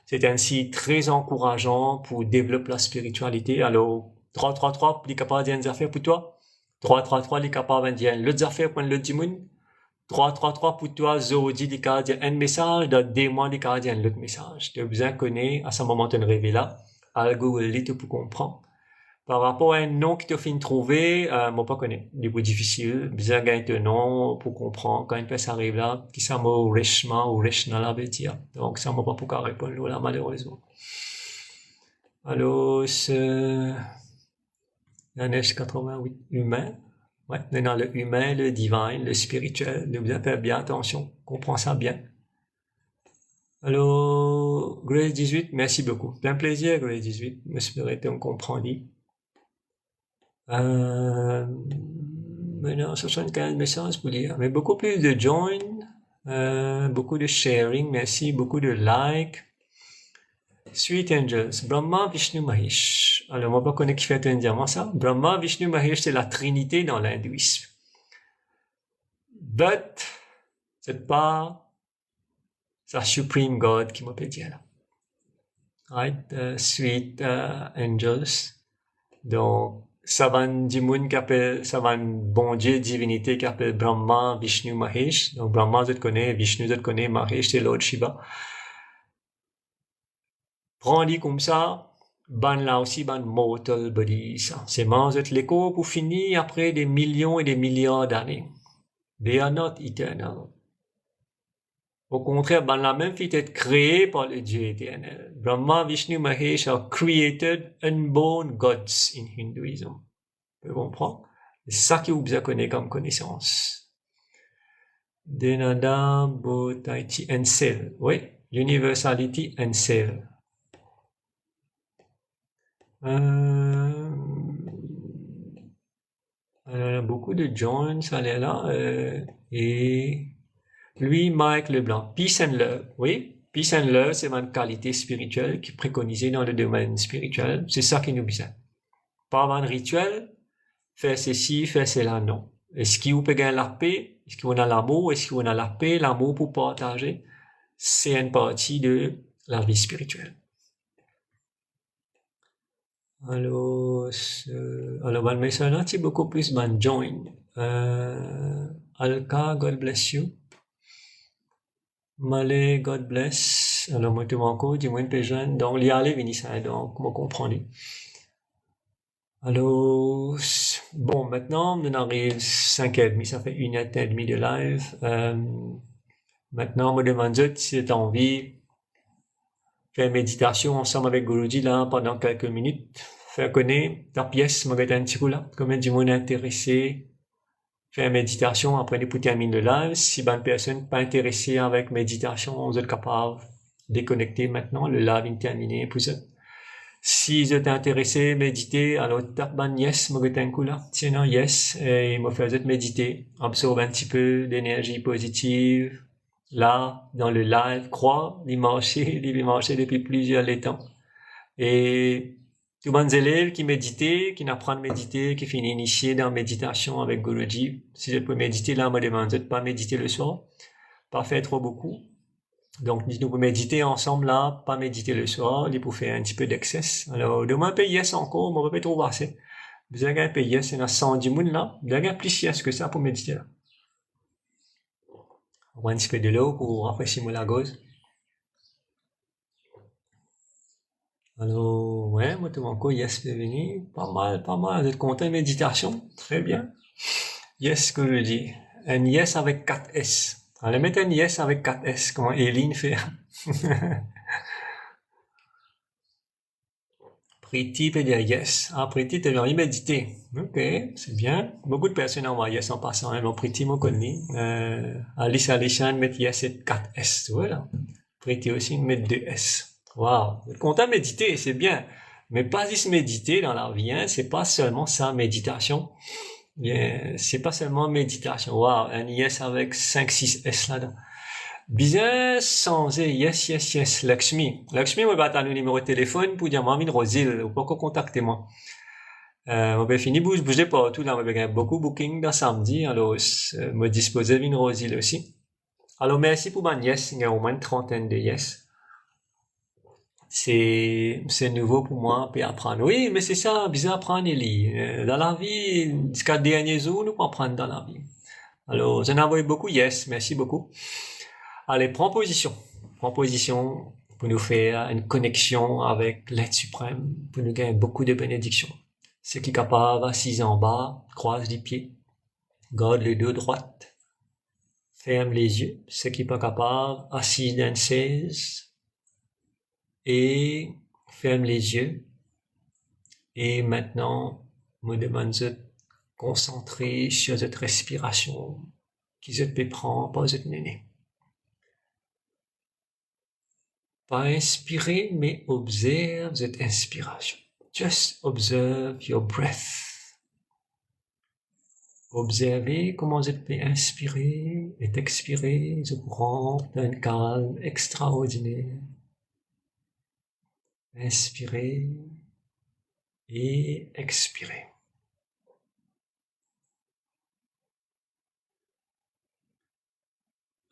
C'est ainsi très encourageant pour développer la spiritualité. Alors, 333, il est capable de dire une affaire pour toi. 333, il est capable de dire l'autre affaire pour l'autre dimoun. 333 pour toi, Zodi, il est capable de dire un message, dans des mois, il est capable de dire l'autre message. Tu as besoin de connaître à ce moment de rêver là. Algo lit pour comprendre. Par rapport à un nom que tu as fini de trouver, moi pas connais. Du coup, difficile. Besoin de gagner un nom pour comprendre. Quand une personne arrive là, qui ça mot Reshma ou Reshna là veut dire. Donc, ça m'a pas pour répondre là, malheureusement. Alors, c'est, Ganesh 88, humain. Ouais, dans le humain, le divin, le spirituel. Nous devons faire bien attention. Comprends ça bien. Alors, Grace 18, merci beaucoup. C'est un plaisir, Grace 18. J'espère que on comprend. Maintenant, 75 messages pour lire. Mais beaucoup plus de join, beaucoup de sharing, merci, beaucoup de like. Sweet Angels, Brahma, Vishnu, Mahesh. Alors, moi, pas connaître qui fait un diamant, ça. Brahma, Vishnu, Mahesh, c'est la Trinité dans l'hindouisme. But, c'est pas la Supreme God qui m'appelle dire là. Right? Sweet Angels. Donc, ça va du monde qui appelle, ça va un bon Dieu, divinité qui appelle Brahma, Vishnu, Mahesh. Donc, Brahma, je te connais, Vishnu, je te connais, Mahesh, c'est Lord Shiva. Prends-les comme ça, ban là aussi, ban mortal body, ça. C'est mange l'écho pour finir après des millions et des milliards d'années. They are not eternal. Au contraire, ben, la même fit être créée par le Dieu éternel. Brahma, Vishnu, Mahesh are created unborn gods in Hinduism. Vous comprenez? C'est ça qui vous a connaît comme connaissance. Denada, Bhutaichi, and Self. Oui, universality and Self. Beaucoup de John, ça est là. Et lui, Mike Leblanc. Peace and Love. Oui, Peace and Love, c'est une qualité spirituelle qui est préconisée dans le domaine spirituel. C'est ça qui nous besoin. Pas un rituel, faire ceci, faire cela, non. Est-ce qu'il vous peut gagner la paix? Est-ce qu'on a l'amour? Est-ce qu'on a la paix? L'amour pour partager? C'est une partie de la vie spirituelle. Alors, ben, mais ça, là, c'est beaucoup plus, ben, join. Alka, God bless you. Malé, God bless. Alors, moi, tout mon coup, dis-moi une peu jeune. Donc, l'y aller, venir ça, donc, vous comprenez. Alors, bon, maintenant, on arrive 5h30, ça fait 1h30 de live. Maintenant, on me demande si tu as envie de faire méditation ensemble avec Guruji là pendant quelques minutes. Faire connaître ta pièce, me un petit coup là. Combien de monde est intéressé? Faire méditation après de terminer le live. Si une personne pas intéressée avec méditation, vous êtes capable de déconnecter maintenant. Le live est terminé pour ça. Si vous êtes intéressé à méditer, alors tape ban yes, me un coup là. Tiens, yes, et me faisait méditer. Absorbe un petit peu d'énergie positive. Là, dans le live, croire, d'y marcher depuis plusieurs temps. Et tous les élèves qui méditent, qui apprennent à méditer, qui finissent initiés dans la méditation avec Guruji, si je peux méditer là, me demande de pas méditer le soir, pas faire trop beaucoup. Donc, nous pouvons méditer ensemble là, pas méditer le soir, il faut faire un petit peu d'excès. Alors, demain, payer yes encore, on va pas trop assez. Vous avez un payer yes, il y a 110 mounes là, vous avez un plus yes que ça pour méditer là. On va un petit peu de l'eau pour rafraîchir la gauze. Alors, ouais, moi, tout mon coup, yes, bienvenue. Pas mal. Vous êtes content de méditation? Très bien. Yes, que je dis. Un yes avec 4 S. Allez, mettre un yes avec 4 S, comment Eileen fait. Priti peut dire yes. Ah, Priti, t'as envie de méditer. Ok, c'est bien. Beaucoup de personnes envoient yes en passant. Hein, mais Priti, moi, connais. Alice Alishan met yes et 4 S. Voilà. Priti aussi met 2 S. Wow, content de méditer, c'est bien. Mais pas juste méditer dans la vie, hein. C'est pas seulement ça, méditation. C'est pas seulement méditation. Wow, un yes avec 5-6 S là-dedans. Bien sans yes, Lakshmi. Lakshmi, moi, bah, t'as le numéro de téléphone pour dire, moi, une Rosile, ou pourquoi contacter moi. Moi, ben, fini, bougez pas tout là, moi, ben, beaucoup booking dans samedi, alors, me disposer d'une Rosile aussi. Alors, merci pour ma yes, il y a au moins une trentaine de yes. C'est nouveau pour moi, puis apprendre. Oui, mais c'est ça, bizarre apprendre, Eli. Dans la vie, jusqu'à dernier jour, nous pouvons apprendre dans la vie. Alors, j'en envoie beaucoup, yes, merci beaucoup. Allez, prends position. Prends position pour nous faire une connexion avec l'être suprême, pour nous gagner beaucoup de bénédictions. Ceux qui est capable, assis en bas, croise les pieds, garde les deux droites, ferme les yeux. Ceux qui n'est pas capable, assis dans une chaise, et ferme les yeux. Et maintenant, me demande de concentrer sur cette respiration qui se peut prendre par cette néné. Pas inspirer, mais observe cette inspiration. Just observe your breath. Observez comment vous pouvez inspirer et expirer, je vous rends d'un calme extraordinaire. Inspirez et expirez.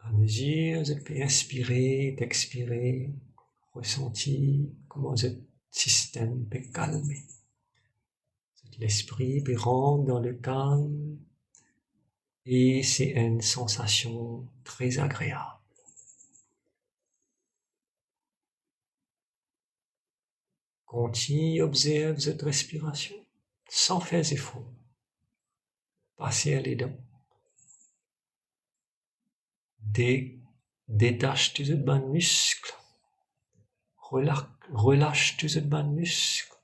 À mesure, vous pouvez inspirer et expirer, ressentir comment votre système peut calmer. L'esprit peut rentrer dans le calme et c'est une sensation très agréable. Continue, observe votre respiration sans faire effort. Passez à les dents. Détache tes autres muscles. Relâche tes autres muscles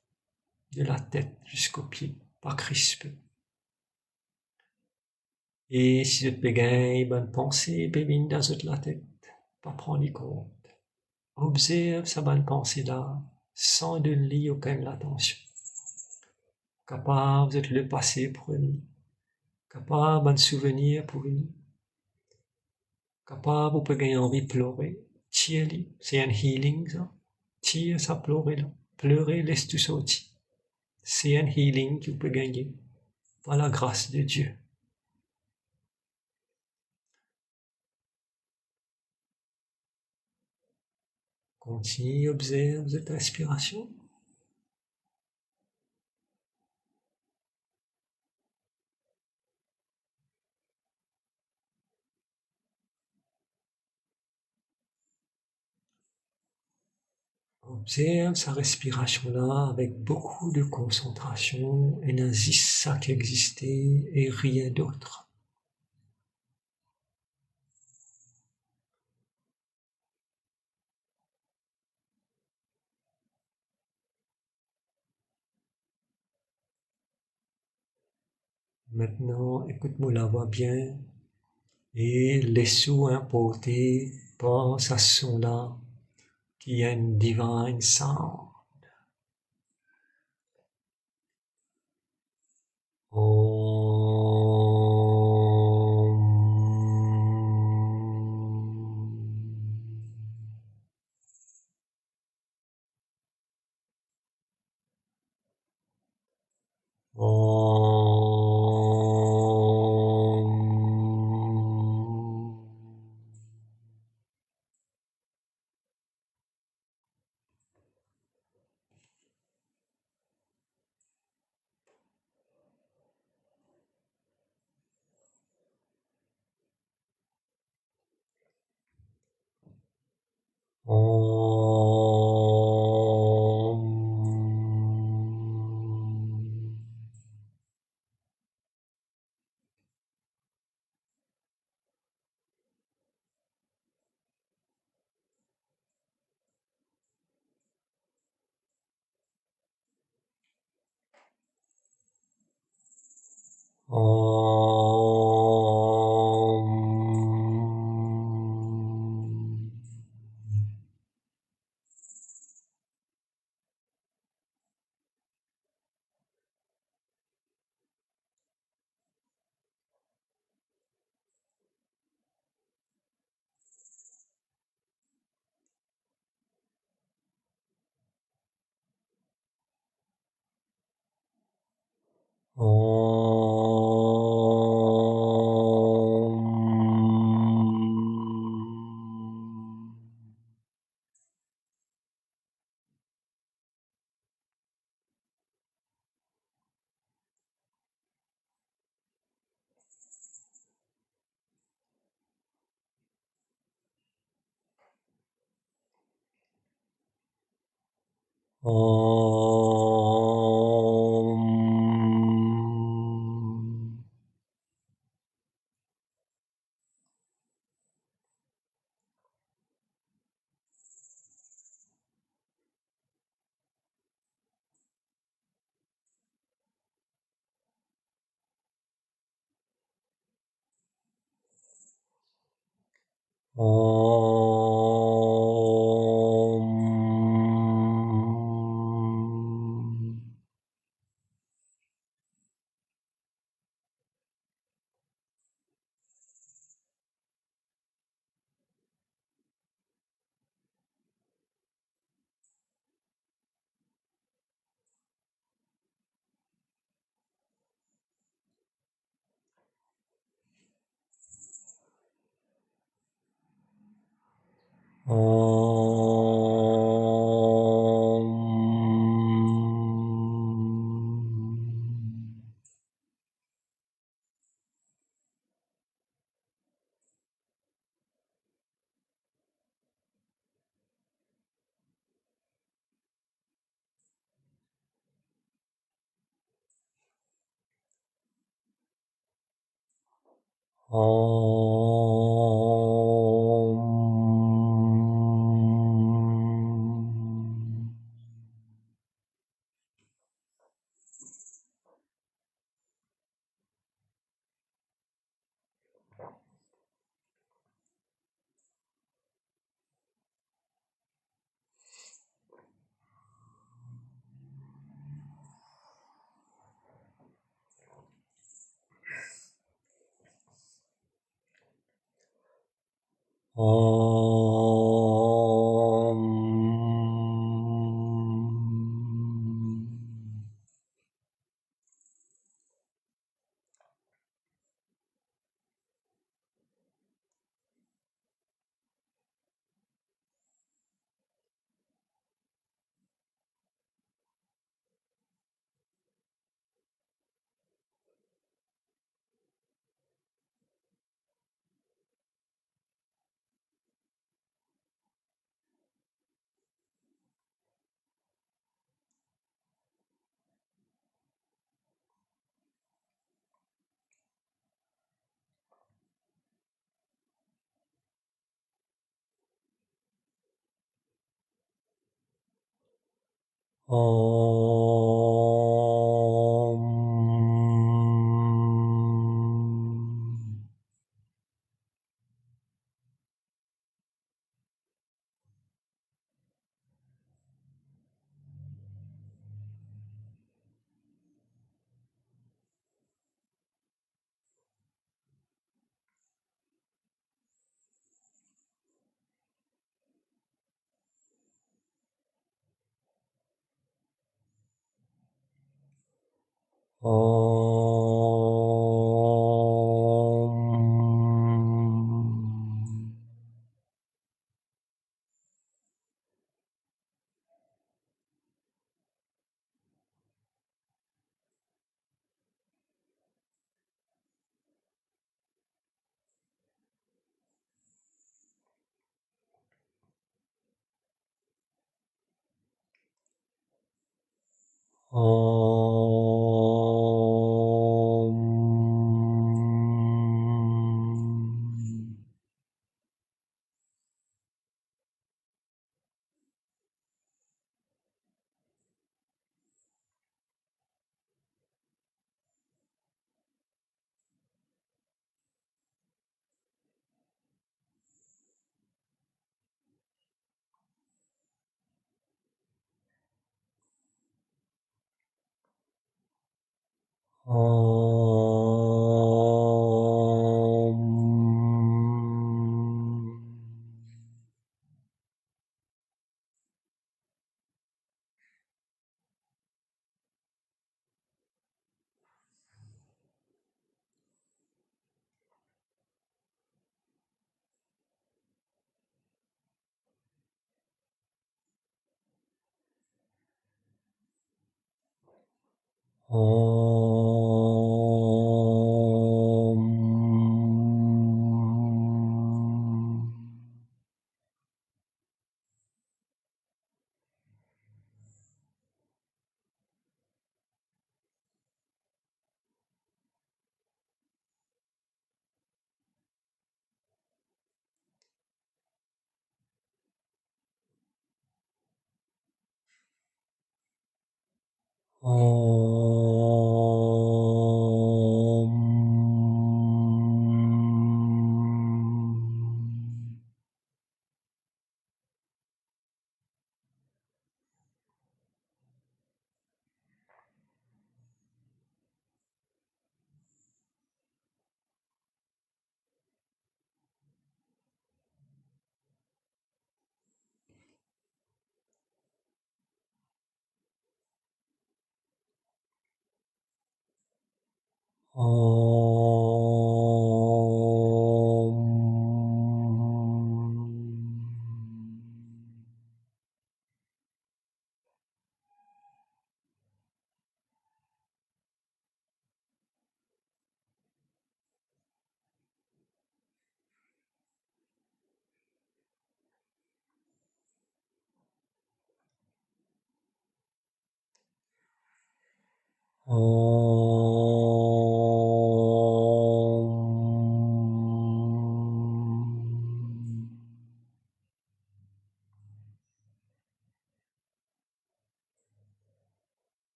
de la tête jusqu'aux pieds, pas crispé. Et si tu gagnes bonne pensée, bébé dans la tête, pas prendre compte. Observe sa bonne pensée là, sans donner aucune attention. Capable d'être le passé pour lui, capable de souvenir pour lui, capable de gagner envie de pleurer. Tire-lui, c'est un healing ça. Tire ça pleurer là. Pleurer, laisse tout sortir. C'est un healing que tu peux gagner par la grâce de Dieu. Continue, observe cette respiration. Observe sa respiration là avec beaucoup de concentration et n'agis ça qui existait et rien d'autre. Maintenant, écoute-moi la voix bien et laisse-vous importer par ce son-là qui est un divine sound.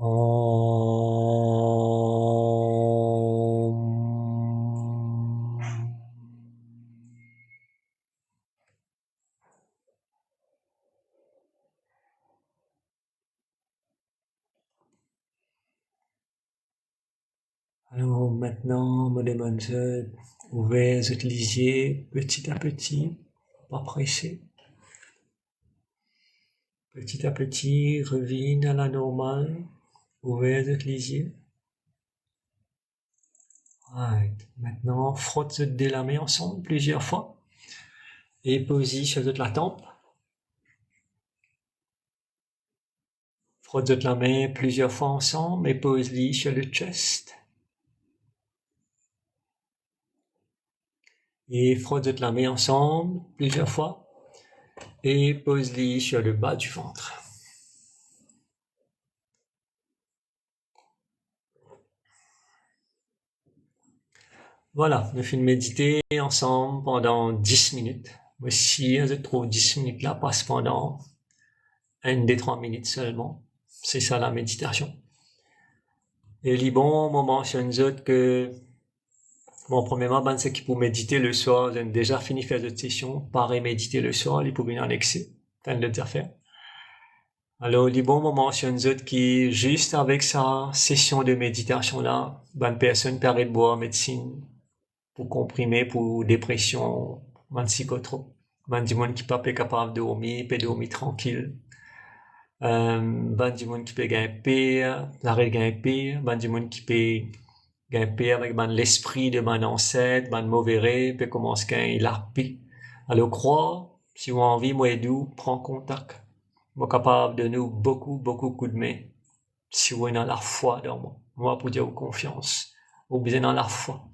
Alors maintenant, me demande ouvrez votre lisier petit à petit, pas pressé. Petit à petit, revenez à la normale, ouvrez votre lisier. Right. Maintenant, frotte de la main ensemble plusieurs fois et posez sur la tempe. Frotte la main plusieurs fois ensemble et pose-les sur le chest. Et frotte la main ensemble plusieurs fois et pose-les sur le bas du ventre. Voilà, nous finissons méditer ensemble pendant 10 minutes. Mais si je trouve 10 minutes là, passe pendant 1 des 3 minutes seulement. C'est ça la méditation. Et les bons moments sur nous autres que, bon, premièrement, ben, c'est qui pour méditer le soir, vous avez déjà fini de faire cette session, pareil, méditer le soir, ils pouvaient en excès, fin de affaires. Alors, les bons moments sur nous autres qui, juste avec sa session de méditation là, ben, personne permet de boire médecine pour comprimer, pour dépression, ben, psychotrope. Ben, du monde qui pas capable de dormir, peut dormir tranquille. Ben, du monde qui peut gagner l'arrêt de gagner ben, du monde qui peut gagner avec ben, l'esprit de ben ancêtre, ben mauvais rêve, peut commencer à l'arpi. Alors, croire, si vous avez envie, moi et vous, prends contact. Moi, capable de nous beaucoup coup de main. Si vous avez dans la foi dans moi. Moi, pour dire confiance. Vous avez dans la foi.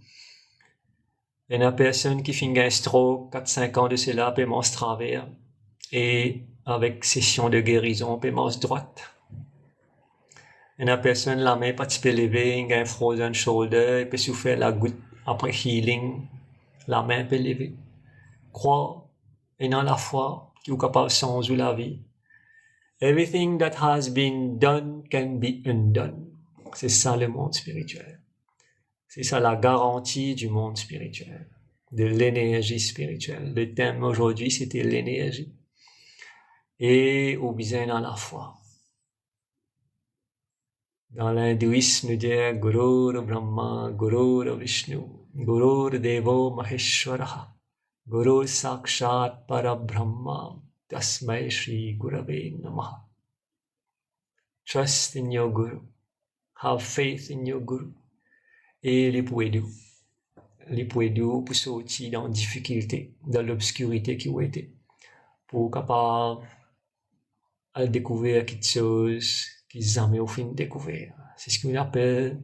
Il y a une personne qui finit un stroke, 4-5 ans de cela, paiement travers. Et avec session de guérison, paiement droite. Il y a une personne, la main pas peu levée, il y a un frozen shoulder, il peut souffrir la goutte après healing. La main peut lever. Croire, et dans la foi, qui est capable de changer la vie. Everything that has been done can be undone. C'est ça le monde spirituel. C'est ça la garantie du monde spirituel, de l'énergie spirituelle. Le thème aujourd'hui, c'était l'énergie. Et au besoin dans la foi. Dans l'hindouisme, dit Gurur Brahma, Gurur Vishnu, Gurur Devo Maheshwaraha, Guru Sakshat Parabrahma, Tasmai Shri Gurave Namaha. Trust in your Guru. Have faith in your Guru. Et les poédous pour sortir dans la difficulté, dans l'obscurité qui ont été, pour capable de découvrir quelque chose qu'ils n'ont jamais au fin découvert. C'est ce qu'on appelle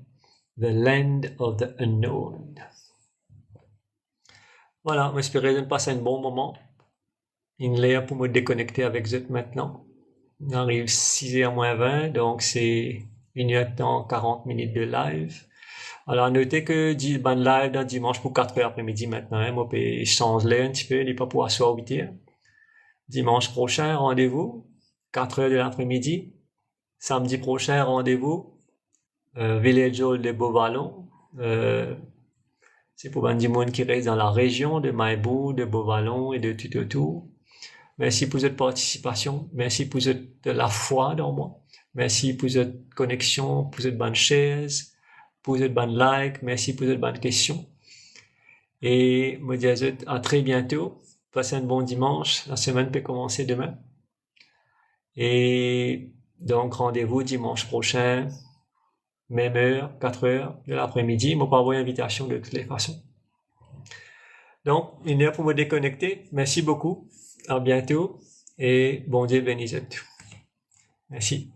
the land of the unknown. Voilà, j'espère de passer un bon moment. Il est là pour me déconnecter avec vous maintenant. On arrive 6h moins 20, donc c'est 1h40 minutes de live. Alors, notez que ban live dans dimanche pour 4h après-midi maintenant. Hein, moi, je change un petit peu, il n'est pas pour asseoir 8h. Dimanche prochain, rendez-vous, 4h de l'après-midi. Samedi prochain, rendez-vous, Village Hall de Beauvallon. C'est pour du monde qui reste dans la région de Maibou, de Beauvallon et de tout autour. Merci pour votre participation. Merci pour de la foi dans moi. Merci pour votre connexion, pour votre bonne chaise, pour votre bonne like. Merci pour votre bonne question. Et me dis à très bientôt. Passez un bon dimanche. La semaine peut commencer demain. Et donc, rendez-vous dimanche prochain, même heure, 4h de l'après-midi. Je ne vais pas envoyer invitation de toutes les façons. Donc, une heure pour me déconnecter. Merci beaucoup. À bientôt. Et bon Dieu bénisse à tous. Merci.